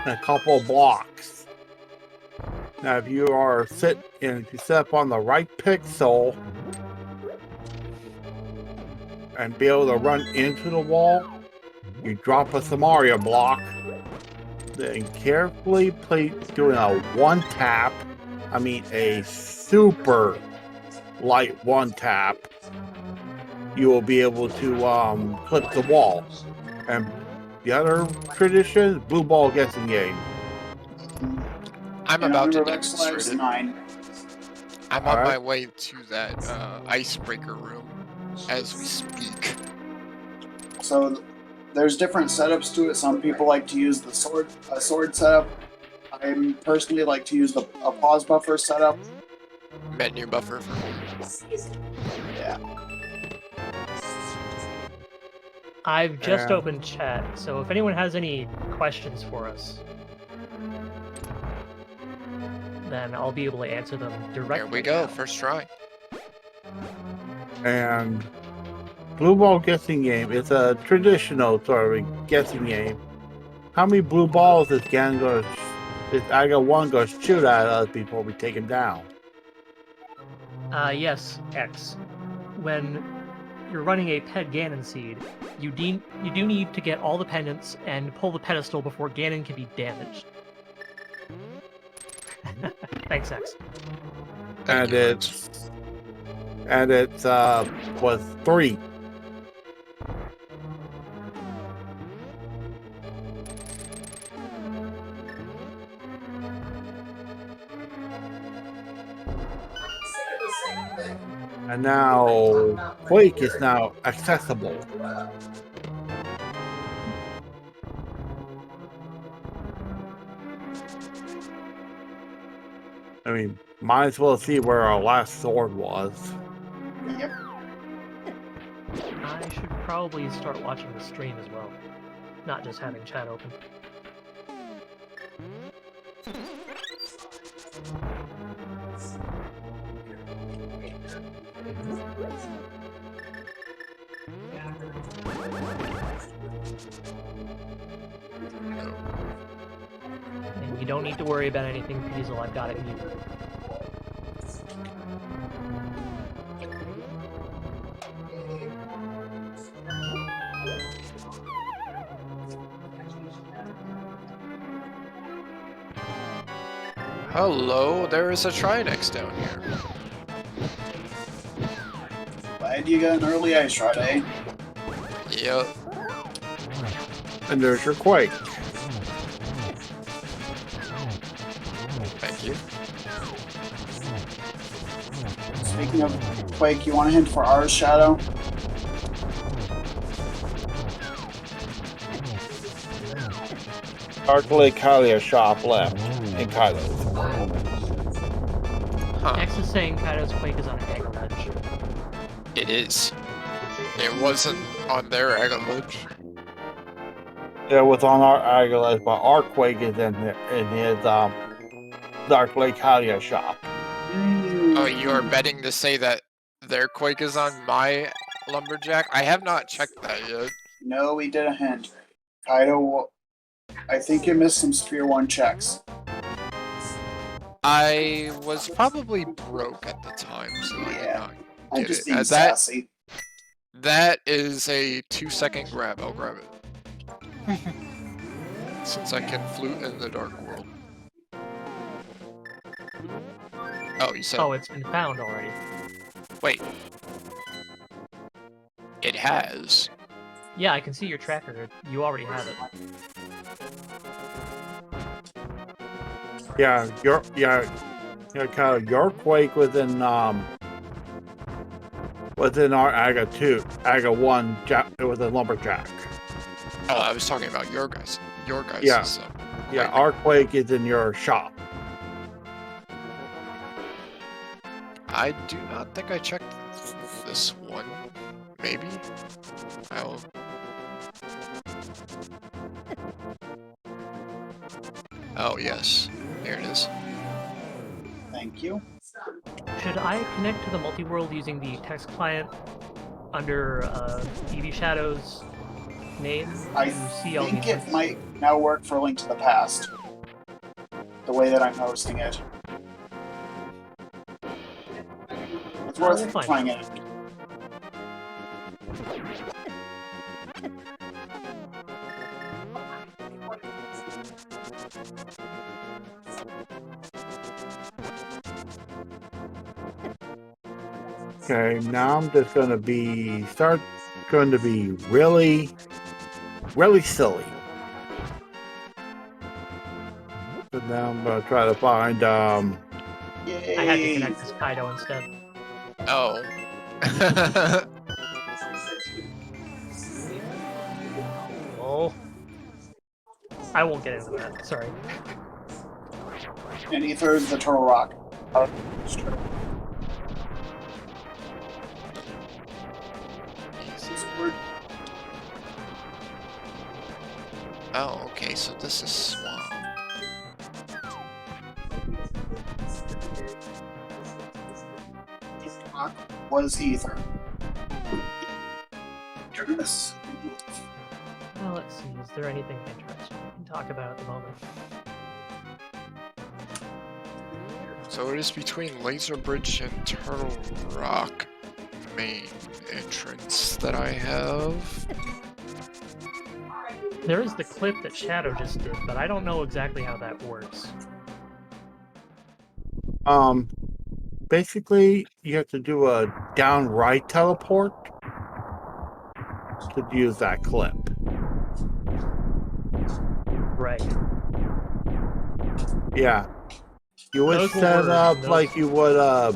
and a couple of blocks. Now, if you set up on the right pixel and be able to run into the wall, you drop a Samaria block, then carefully doing a super light one tap, you will be able to clip the wall. And the other tradition is blue ball gets engaged. I'm And about to remember demonstrate Backslash it. 9. I'm on Alright. my way to that icebreaker room as we speak. So there's different setups to it. Some people like to use the sword setup. I personally like to use a pause buffer setup. Menu buffer for me. Yeah. I've just Yeah. opened chat, so if anyone has any questions for us, then I'll be able to answer them directly. There we go, now. first try. And blue ball guessing game. It's a traditional sort of guessing game. How many blue balls is Ganon going to? Is Aga 1 going to shoot at us before we take him down? Yes, X. When you're running a pet Ganon seed, you do need to get all the pendants and pull the pedestal before Ganon can be damaged. Thanks, X. Thank And you, it's was 3. And now Quake is now accessible. I mean, might as well see where our last sword was. Yep. I should probably start watching the stream as well, not just having chat open. And you don't need to worry about anything, Peasel. I've got it muted. Hello, there is a Trinex down here. Glad you got an early ice shot, eh? Yep. And there's your Quake. Thank you. Speaking of Quake, you want a hint for ours, Shadow? Dark Lake Hylia shop left in Kylo's. Huh. X is saying Kaido's Quake is on an egg ledge. It is. It wasn't on their egg ledge. It was on our Aguilas, but our Quake is in his Dark Lake Hylia shop. Oh, you are betting to say that their Quake is on my Lumberjack? I have not checked that yet. No, we did a hint. Kaido, I think you missed some Sphere 1 checks. I was probably broke at the time, so I did not I'm get just it. being That sassy. is a 2-second grab. I'll grab it. Since I can flute in the dark world. Oh, you said. Oh, it's been found already. Wait. It has. Yeah, I can see your tracker. You already have it. Yeah, Kyle, your Quake was in our Aga 2, Aga 1. It was a Lumberjack. Oh, I was talking about your guys. Yeah. Yeah, Quake. our Quake is in your shop. I do not think I checked this one. Maybe? I'll... Oh, yes. Here it is. Thank you. Should I connect to the multi-world using the text client under EV Shadow's name? I to see all think these it might now work for Link to the Past. The way that I'm hosting it. It's We'll worth find trying it. Okay, now I'm just going to be really, really silly. So now I'm going to try to find Yay! I had to connect this Kaido instead. Oh. Oh. I won't get into that. Sorry. And Ether is the Turtle Rock. It's true. Oh, okay, so this is Swamp. Was Ether. Yes. Well, let's see. Is there anything interesting we can talk about at the moment? So it is between Laser Bridge and Turtle Rock main entrance that I have. There is the clip that Shadow just did, but I don't know exactly how that works. Basically, you have to do a down right teleport to use that clip. Right. Yeah. You would Those will set work, up and those- like you would a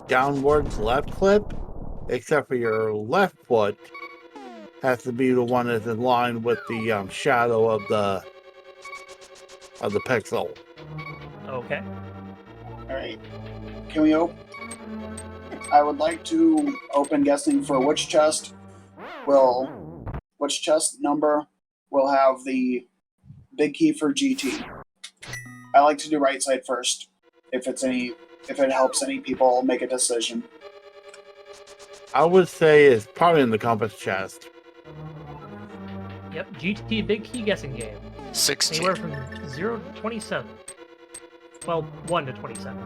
downward left clip, except for your left foot has to be the one that's in line with the shadow of the pixel. Okay. Alright. Can we open? I would like to open guessing for which chest number will have the big key for GT. I like to do right side first, if it helps any people make a decision. I would say it's probably in the compass chest. Yep. GT big key guessing game. 16. Anywhere from 0 to 27. Well, 1 to 27.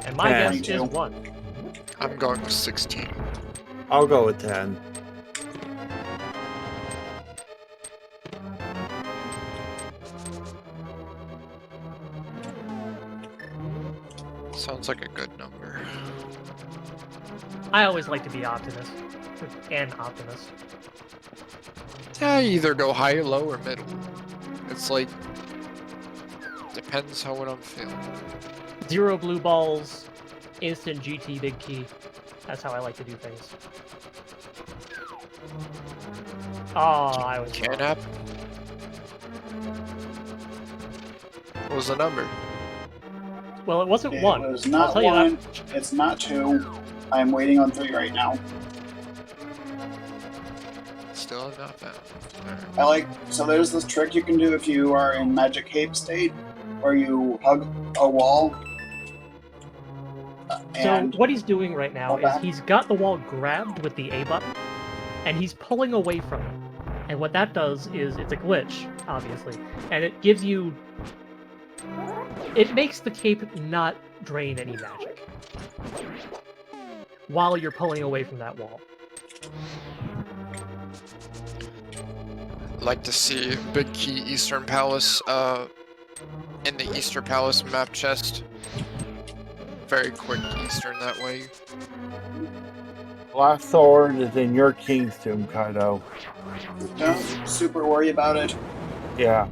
And my Yeah. guess is 22. 1. I'm going with 16. I'll go with 10. Sounds like a good number. I always like to be optimist. An optimist. Yeah, either go high, low, or middle. It's like, depends how what I'm feeling. 0 blue balls, instant GT big key. That's how I like to do things. Oh, I was Can wrong. happen. What was the number? Well, it wasn't It 1. was I'll not tell you 1. that. It's not 2. I'm waiting on 3 right now. Still not found. Alright. I like, so there's this trick you can do if you are in Magic Cape state, where you hug a wall. So And what he's doing right now Go is back. he's got the wall grabbed with the A button, and he's pulling away from it. And what that does is, it's a glitch, obviously, and it gives you... It makes the cape not drain any magic while you're pulling away from that wall. Like to see Big Key Eastern Palace in the Eastern Palace map chest. Very quick Eastern that way. Last sword is in your King's Tomb, Kaido. don't super worry about it. Yeah.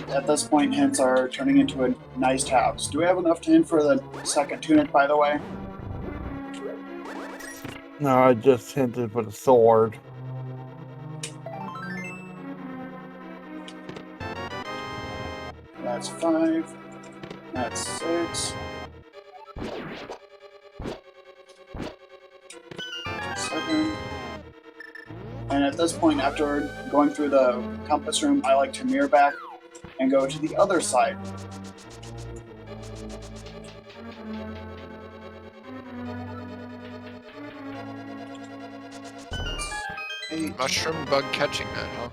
At this point, hints are turning into a nice to haves. Do we have enough to hint for the second tunic, by the way? No, I just hinted for the sword. That's 5. That's 6. 7. And at this point, after going through the compass room, I like to mirror back and go to the other side. That's 8. Mushroom bug catching that, huh?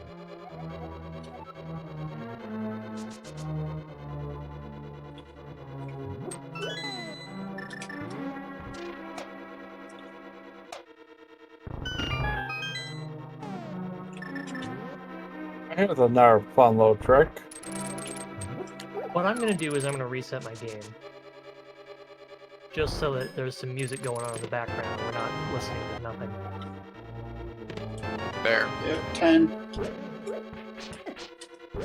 Here's another fun little trick. What I'm going to do is I'm going to reset my game. Just so that there's some music going on in the background. We're not listening to nothing. There. 10.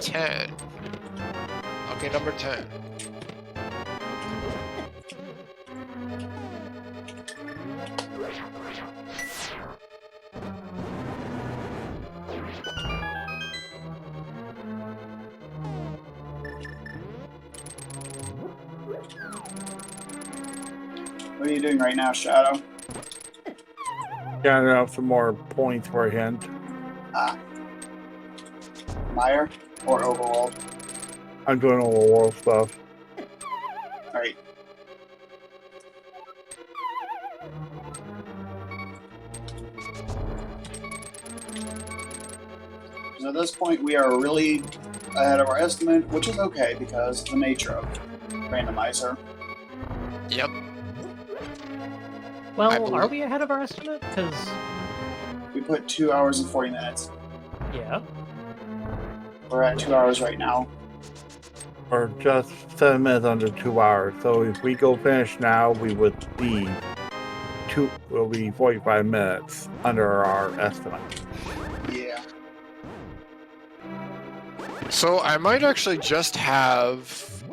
10. Okay, number 10. What are you doing right now, Shadow? Counting out some more points for a hint. Meyer or Overworld? I'm doing all the world stuff. Alright. Because at this point, we are really ahead of our estimate, which is okay because of the nature of randomizer. Yep. Well, are we ahead of our estimate? Because We put 2 hours and 40 minutes. yeah, We're at 2 hours right now. Or just 7 minutes under 2 hours. So if we go finish now, we would be 45 minutes under our estimate. Yeah. So I might actually just have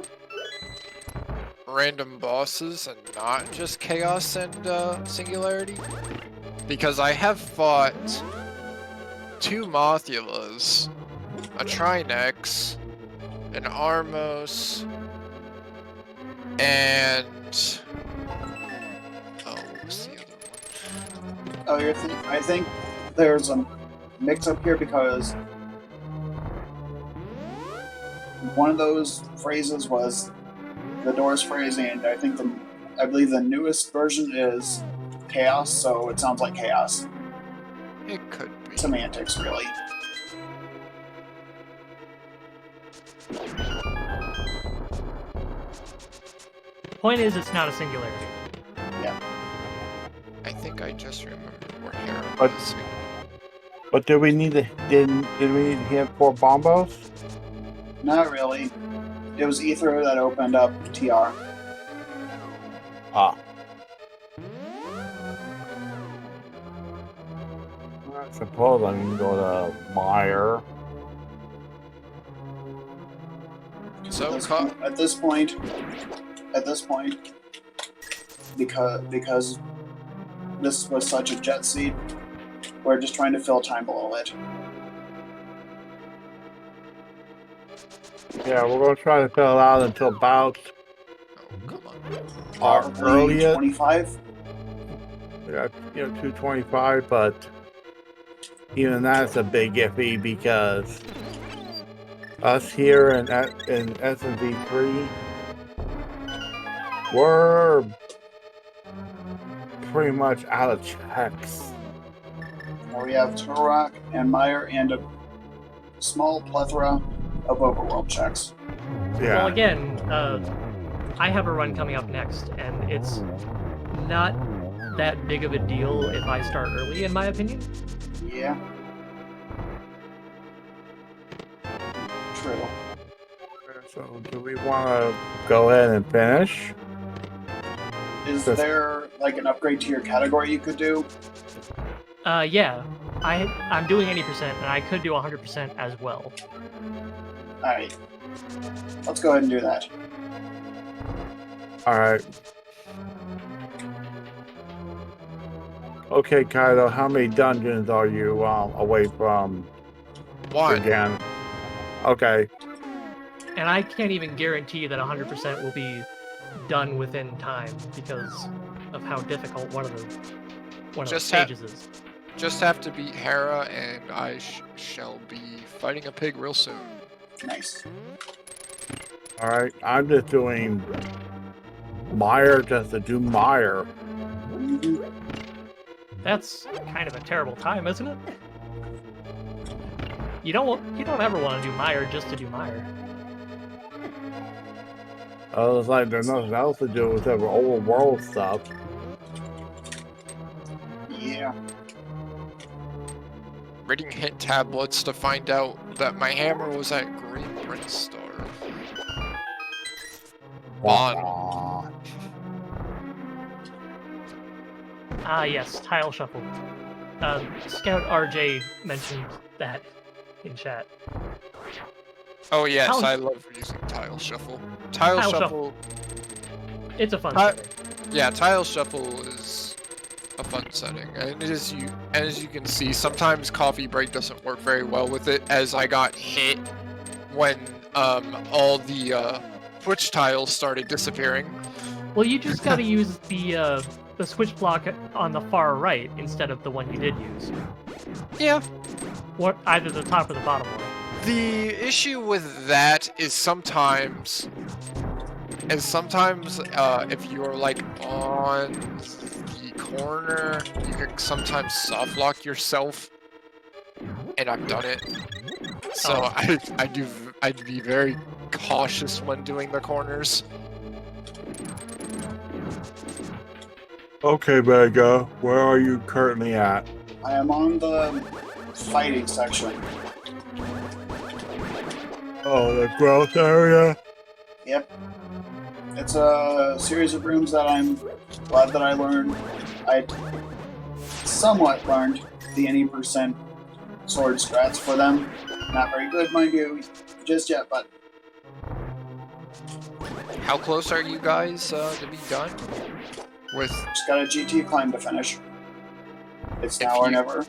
random bosses and not just chaos and singularity, because I have fought 2 Mothulas, a Trinex, an Armos, and what was the other one? Oh, I think there's a mix-up here because one of those phrases was the Doors phrase, and I believe the newest version is chaos, so it sounds like chaos. It could be. Semantics, really. point is, it's not a singularity. Yeah. I think I just remember where Hera But- was. But did we need to did we need to hit 4 bombos? Not really. It was Ether that opened up TR. Ah. I suppose I can go to Meyer. So, At this point, because this was such a jet seat, we're just trying to fill time below it. Yeah, we're gonna try to fill it out until about oh, come on. our Probably earliest. 25. Yeah, 225, but even that's a big iffy because us here in SMZ3, we're pretty much out of checks. Where we have Turok and Meyer and a small plethora of overworld checks. Yeah. Well, again, I have a run coming up next, and it's not that big of a deal if I start early, in my opinion. Yeah. True. So, do we want to go ahead and finish? Is That's- there like an upgrade to your category you could do? Yeah, I'm doing 80%, and I could do 100% as well. Alright. Let's go ahead and do that. All right. Okay, Kaido, how many dungeons are you away from One. again? Okay. And I can't even guarantee that 100% will be done within time because of how difficult one of those Just stages is. Just have to beat Hera, and I shall be fighting a pig real soon. Nice. All right. I'm just doing Meyer just to do Meyer. That's kind of a terrible time, isn't it? You don't ever want to do Meyer just to do Meyer. It's like there's nothing else to do except for overworld stuff. Yeah. Reading hit tablets to find out that my hammer was at Green Prince Star. On. Ah, yes, tile shuffle. Scout RJ mentioned that in chat. Oh yes, Tile- I love using Tile Shuffle. Tile Tile Shuffle. It's a fun Ti- setting. Yeah, Tile Shuffle is a fun setting, and as you can see, sometimes Coffee Break doesn't work very well with it, as I got hit when all the Twitch tiles started disappearing. Well, you just got to use the switch block on the far right instead of the one you did use. Yeah. Or either the top or the bottom one. The issue with that is sometimes if you're like on the corner, you can sometimes soft lock yourself, and I've done it. So I'd be very cautious when doing the corners. Okay, Mega, where are you currently at? I am on the fighting section. Oh, the growth area? Yep. It's a series of rooms that I'm glad that I learned. I somewhat learned the any percent sword strats for them. Not very good, mind you, just yet, but How close are you guys to be done? With just got a GT climb to finish. It's now or you- never.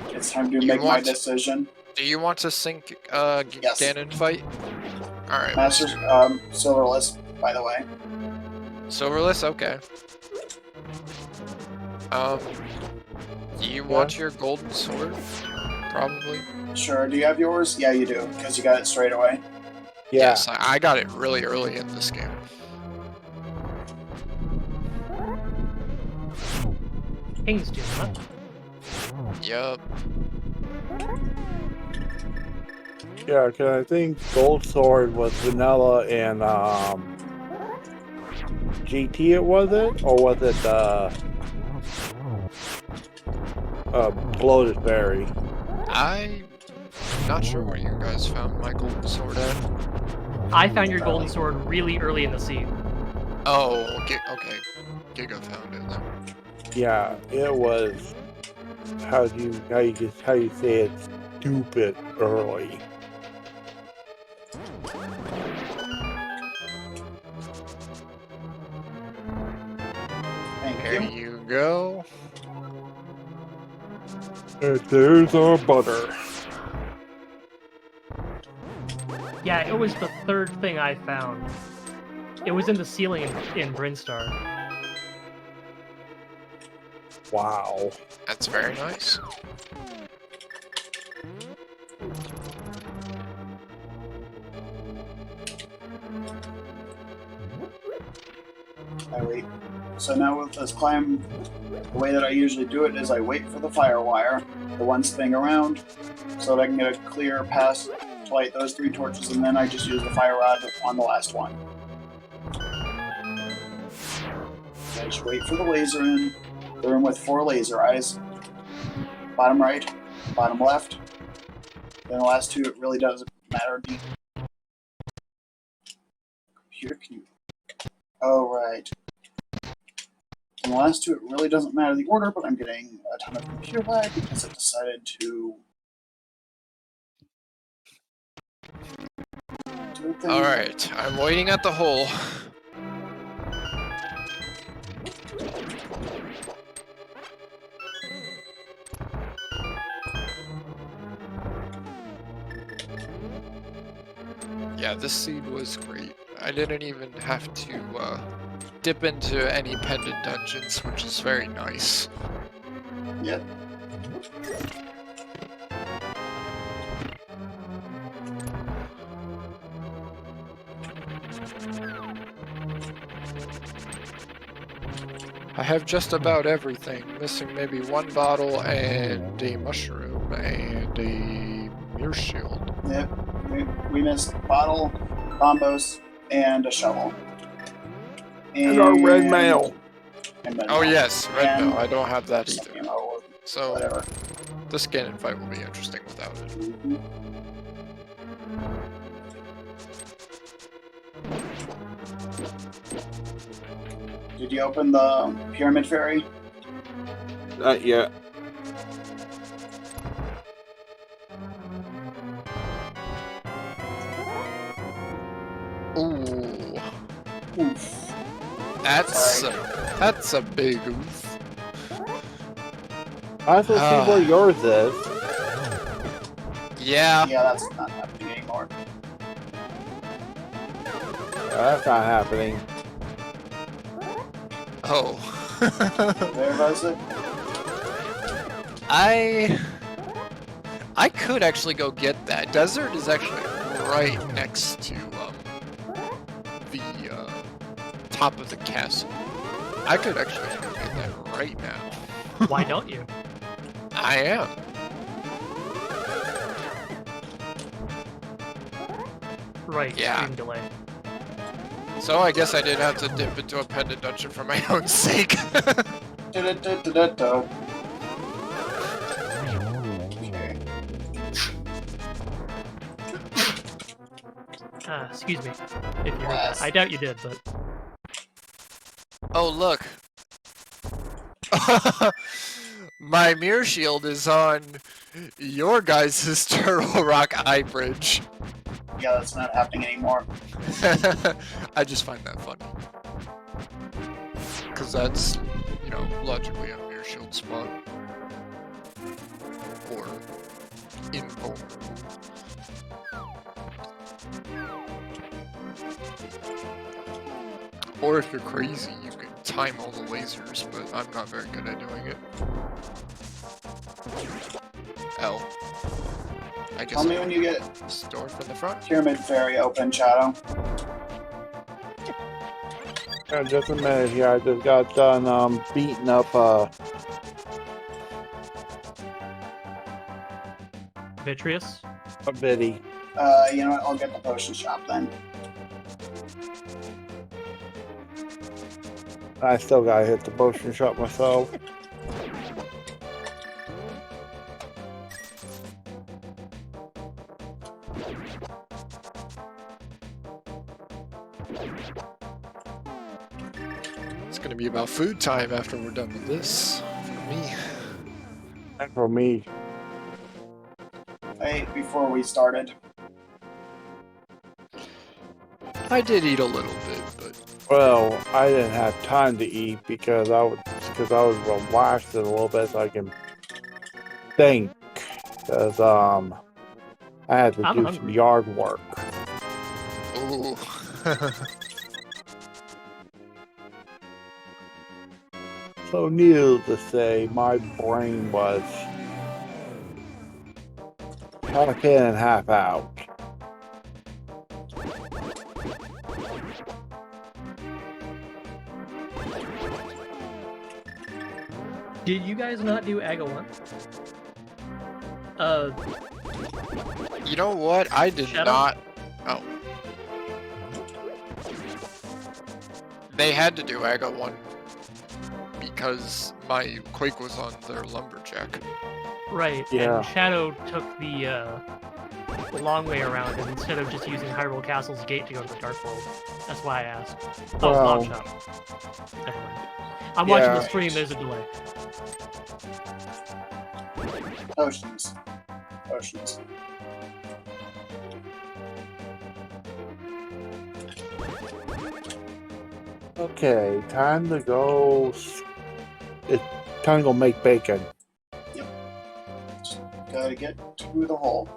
It's time to you make my want- decision. do you want to sync Yes. Ganon fight? Alright. Master Silverless, by the way. Silverless? Okay. Do you want your golden sword? Probably. Sure, do you have yours? Yeah, you do, because you got it straight away. Yeah. Yes, I got it really early in this game. King's Doom, huh? Yup. Yeah, because I think Gold Sword was vanilla and GT was it? Or was it Bloated Berry? I'm not sure where you guys found my golden sword at. I found your golden sword really early in the seed. Oh, okay. Giga found it then. Yeah, it was how you say it, stupid early. Thank Here you. you go. And there's our butter. Yeah, it was the third thing I found. It was in the ceiling in Brinstar. Wow. That's very nice. I wait. So now with this climb, the way that I usually do it is I wait for the fire wire, the one spinning around, so that I can get a clear pass to light those 3 torches, and then I just use the fire rod on the last one. I just wait for the laser in, the room with 4 laser eyes, bottom right, bottom left, then the last 2 it really doesn't matter. Computer, can you... Oh, right. And the last 2, it really doesn't matter the order, but I'm getting a ton of computer lag because it decided to do a thing. Alright, I'm waiting at the hole. Yeah, this seed was great. I didn't even have to dip into any pendant dungeons, which is very nice. Yep. I have just about everything, missing maybe 1 bottle and a mushroom and a mirror shield. Yep. We missed bottle, bombos, and a shovel. And our red mail. And red Oh mail. yes, red And pill. I don't have that some, either. you know, So whatever. this Ganon fight will be interesting without it. Mhm. Did you open the Pyramid Fairy? Not yet. Ooh, Oof. that's a big oof. I have to see where yours is. Yeah. Yeah, that's not happening anymore. That's not happening. Oh. Where was it? I could actually go get that. Desert is actually right next to the top of the castle. I could actually go get that right now. Why don't you? I am. Right, Yeah. stream delay. So I guess I did have to dip into a pendant dungeon for my own sake. Da-da-da-da-da-da. Excuse me, if you heard that. I doubt you did, but Oh, look. My mirror shield is on your guys' Turtle Rock Eye Bridge. Yeah, that's not happening anymore. I just find that funny. Because that's, you know, logically a mirror shield spot. Or invulnerable. Or if you're crazy, you can time all the lasers, but I'm not very good at doing it. L. I guess Tell me when you get store from the front. Pyramid Fairy open, Shadow. Just a minute here. I just got done beating up Vitreous. a biddy. You know what? I'll get the potion shop then. I still gotta hit the potion shop myself. It's gonna be about food time after we're done with this. For me. And for me, I ate before we started. I did eat a little bit, but well, I didn't have time to eat because I was relaxed a little bit so I can think. Because I had to I'm do hungry. some yard work. ooh. So needless to say, my brain was half in and half out. Did you guys not do AGA 1? You know what? I did Shadow? not. Oh. They had to do AGA 1 because my Quake was on their Lumberjack. Right, Yeah. and Shadow took the long way around, and instead of just using Hyrule Castle's gate to go to the Dark World. That's why I asked. Oh, Well, it's Bomb Shop. Never mind. I'm watching yeah. the stream, there's a delay. Potions. Potions. Okay, time to go. It's time to go make bacon. Gotta get to the hole.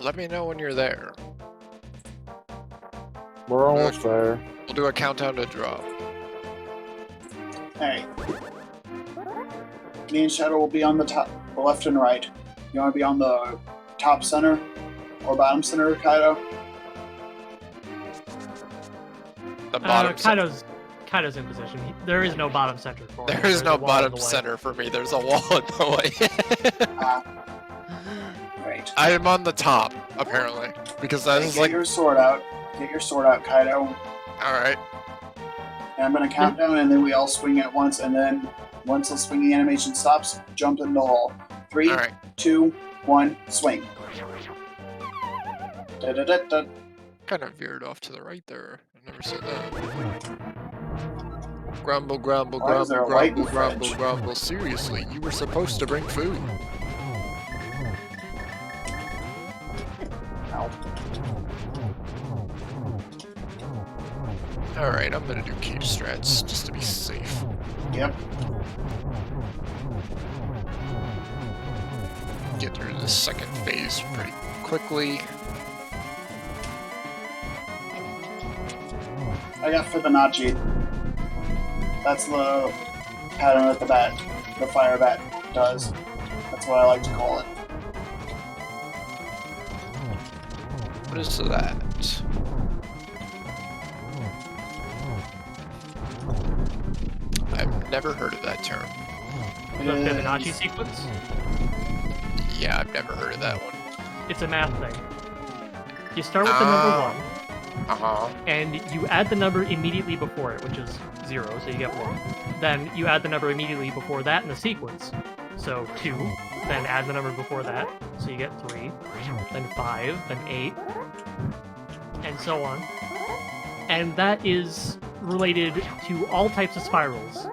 Let me know when you're there. We're almost there. We'll do a countdown to drop. Alright. Me and Shadow will be on the top, the left and right. You want to be on the top center or bottom center, Kaido? The bottom center. Kaido's in position. There is no bottom center for him. There is There's no a wall in bottom the way. center for me. There's a wall in the way. Right. I am on the top, apparently. Because that is Get like... your sword out. Get your sword out, Kaido. Alright. And I'm gonna count down, and then we all swing at once, and then once the swinging animation stops, jump in the hole. 3, Alright. 2, 1, swing. Da-da-da-da. Kind of veered off to the right there. I never said that. Grumble, grumble, Why is there grumble, a light in grumble, the grumble, fridge? grumble. Seriously, you were supposed to bring food. Ow. Alright, I'm gonna do cage strats just to be safe. Yep. Get through the second phase pretty quickly. I got Fibonacci. That's the pattern that the fire bat does. That's what I like to call it. What is that? I've never heard of that term. The It Fibonacci is- sequence? Yeah, I've never heard of that one. It's a math thing. You start with the number 1. Uh-huh. And you add the number immediately before it, which is 0, so you get 1. Then you add the number immediately before that in the sequence, so 2. Then add the number before that, so you get 3. Then 5, then 8, and so on. And that is related to all types of spirals,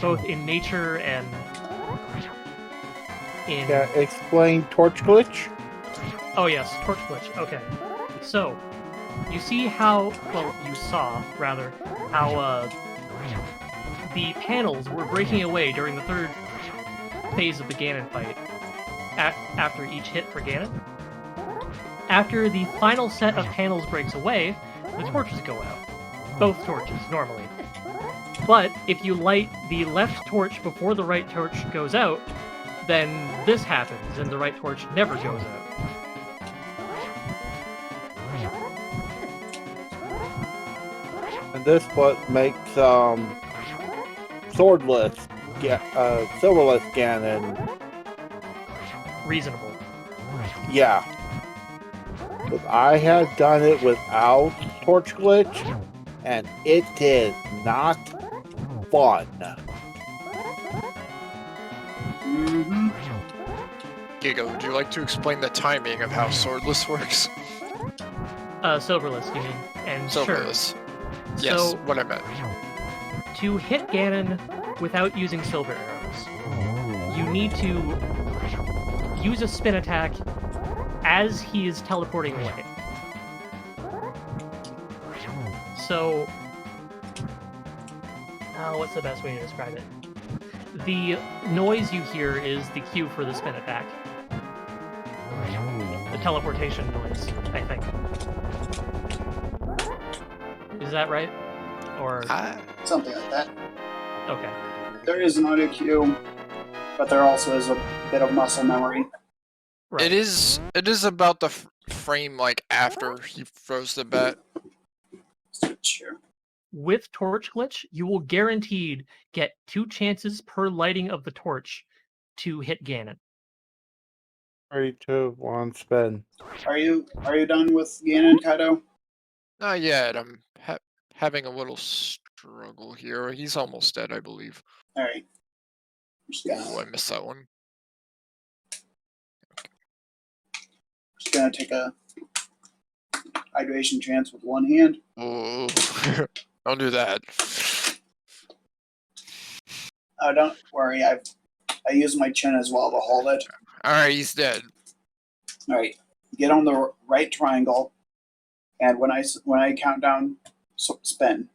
both in nature and in... Yeah, explain torch glitch? Oh yes, torch glitch, okay. So, you see how, well, you saw, rather, how the panels were breaking away during the 3rd phase of the Ganon fight, after each hit for Ganon? After the final set of panels breaks away, the torches go out. Both torches, normally. But if you light the left torch before the right torch goes out, then this happens, and the right torch never goes out. And this what makes swordless, silverless Ganon. Reasonable. Yeah. But I had done it without torch glitch, and it is not fun. Mm-hmm. Giga, would you like to explain the timing of how swordless works? Silverless, you mean? And Silverless. sure. Yes, So, what I meant. to hit Ganon without using silver arrows, you need to use a spin attack as he is teleporting away. So, what's the best way to describe it? The noise you hear is the cue for the spin attack. The teleportation noise, I think. Is that right? Or... Something like that. Okay. There is an audio cue, but there also is a bit of muscle memory. Right. It is about the frame, like, after he throws the bat. Sure. With Torch Glitch, you will guaranteed get 2 chances per lighting of the torch to hit Ganon. 3, 2, 1, spin. Are you done with Ganon, Kaido? Not yet, I'm having a little struggle here. He's almost dead, I believe. Alright. Ooh, I missed that one. Just gonna take a hydration chance with one hand. Ooh. Don't do that. Oh, don't worry. I use my chin as well to hold it. Alright, he's dead. All right. Get on the right triangle, and when I count down, spin.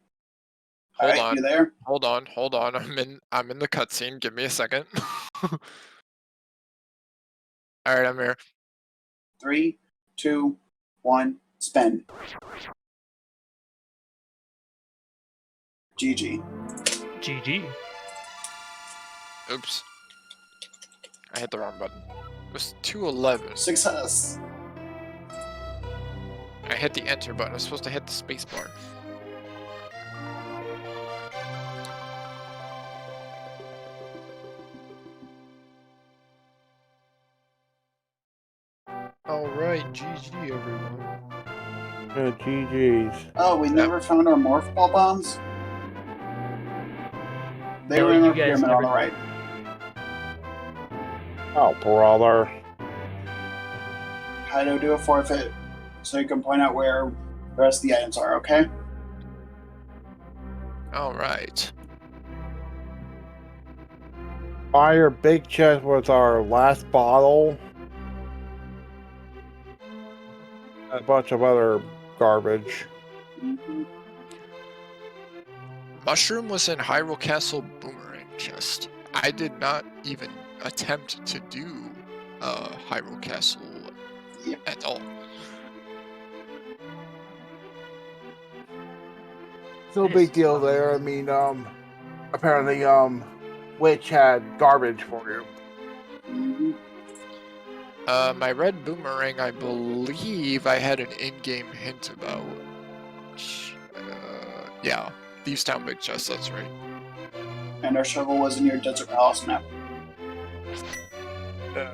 All right, you there? Hold on. I'm in the cutscene. Give me a second. Alright, I'm here. 3, 2, 1, spin. GG. GG. Oops. I hit the wrong button. It was 211. Success. I hit the enter button. I was supposed to hit the space bar. Alright, GG everyone. GG's. Oh, we never found our morph ball bombs? They No, were in you the guys pyramid on never the right. Oh, brother. Kaido, do a forfeit so you can point out where the rest of the items are, okay? Alright. Fire big chest was our last bottle. A bunch of other garbage. Mm-hmm. Mushroom was in Hyrule Castle Boomerang chest. I did not even attempt to do Hyrule Castle at all. No big deal there. I mean, apparently, Witch had garbage for you. Mm-hmm. My red boomerang, I believe I had an in-game hint about. Yeah, Thieves Town big chest, that's right. And our shovel was in your Desert Palace map.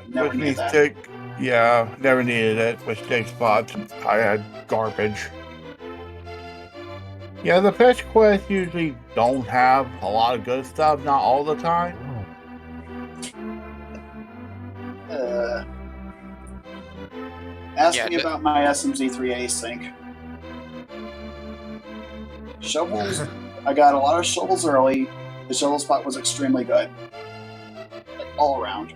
Never Which knew means that. Yeah, never needed it. Which takes spots. I had garbage. Yeah, the fetch quests usually don't have a lot of good stuff, not all the time. Ask Yeah, me about my SMZ3 async. Shovels, I got a lot of shovels early. The shovel spot was extremely good. Like, all around.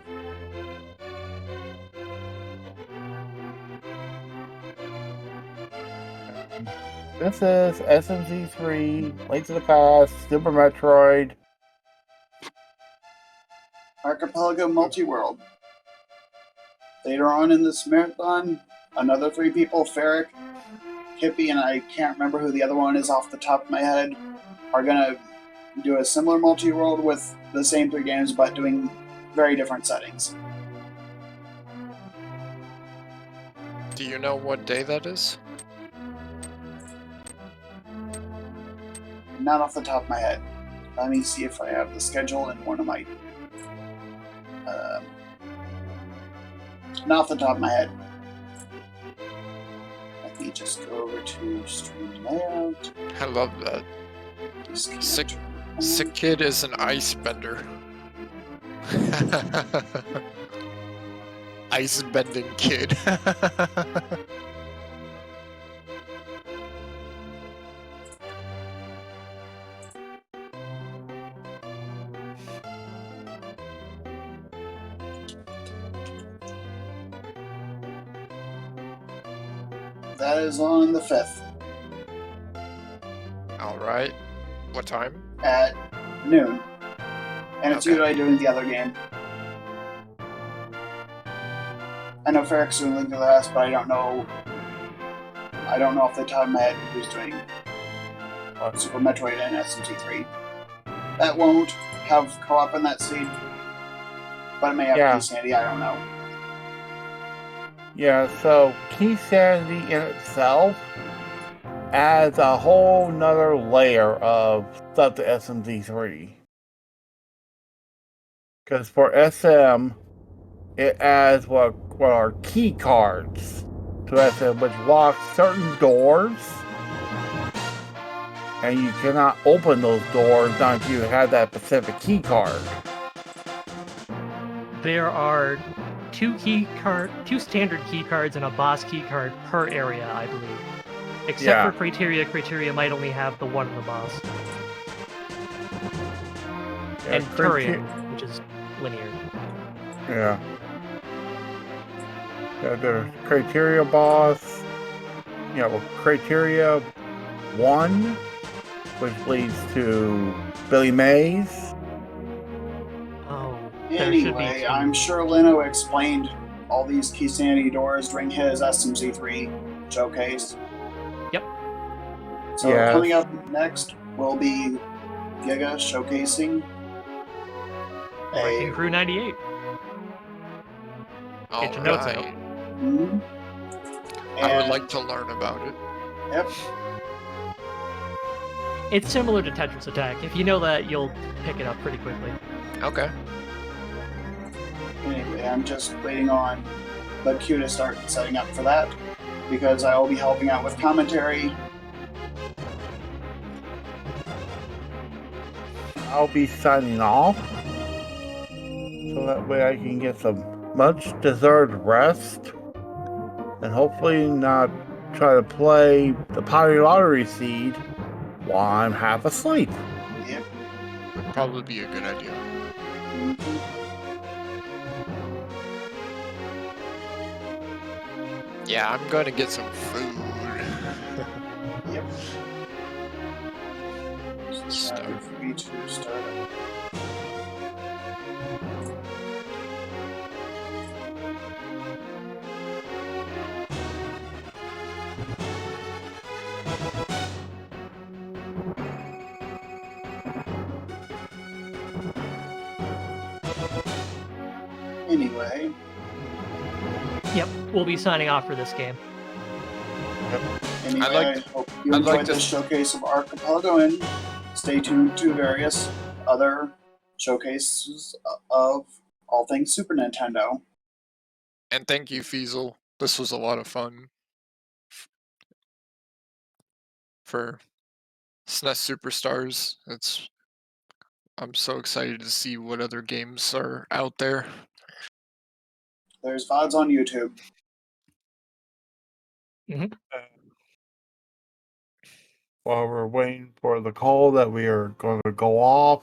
This is SMZ3, Link to the Past, Super Metroid. Archipelago Multiworld. Later on in this marathon, another 3 people, Ferric, Hippie, and I can't remember who the other one is off the top of my head, are gonna do a similar multi-world with the same 3 games, but doing very different settings. do you know what day that is? Not off the top of my head. Let me see if I have the schedule in one of my... not off the top of my head. Let me just go over to stream layout. I love that. Sick Kid is an ice bender. Ice bending kid. That is on the 5th Alright. What time? at noon. And it's Okay. usually doing the other game. I know Ferric's doing Link to the Past, but I don't know off the top of my head who's doing Super Metroid and SMZ3. That won't have co-op in that seed, but it may have Yeah. Sandy, I don't know. Yeah, so Key Sanity in itself adds a whole nother layer of stuff to SMZ3. Because for SM, it adds what are key cards to SM, which locks certain doors. And you cannot open those doors until you have that specific key card. There are 2 standard key cards and a boss key card per area, I believe. Except Yeah. for Criteria. Criteria might only have the one in the boss. Yeah, And Turian, which is linear. Yeah. Yeah, there's Criteria boss. You know, Criteria 1, which leads to Billy Mays. Oh, there should be Anyway, 2. I'm sure Lino explained all these key sanity doors during his SMZ3 showcase. Yep. So Yes. coming up next will be Giga showcasing Wrecking a Crew 98. Get your notes out. Alright. Mhm. I would And- like to learn about it. Yep. It's similar to Tetris Attack. If you know that, you'll pick it up pretty quickly. Okay. Anyway, I'm just waiting on the queue to start setting up for that because I will be helping out with commentary. I'll be signing off. So that way I can get some much deserved rest. And hopefully not try to play the Pottery Lottery seed while I'm half asleep. Yep. Would probably be a good idea. Mhm. Yeah, I'm gonna get some food. Yep. Stuff. Time for me to start up. Anyway, Yep, we'll be signing off for this game. anyway, like- I hope you I'd enjoyed like to- this showcase of Archipelago and stay tuned to various other showcases of all things Super Nintendo. And thank you, Feasel. This was a lot of fun for SNES Super Stars. I'm so excited to see what other games are out there. There's VODs on YouTube. While we're waiting for the call that we are going to go off,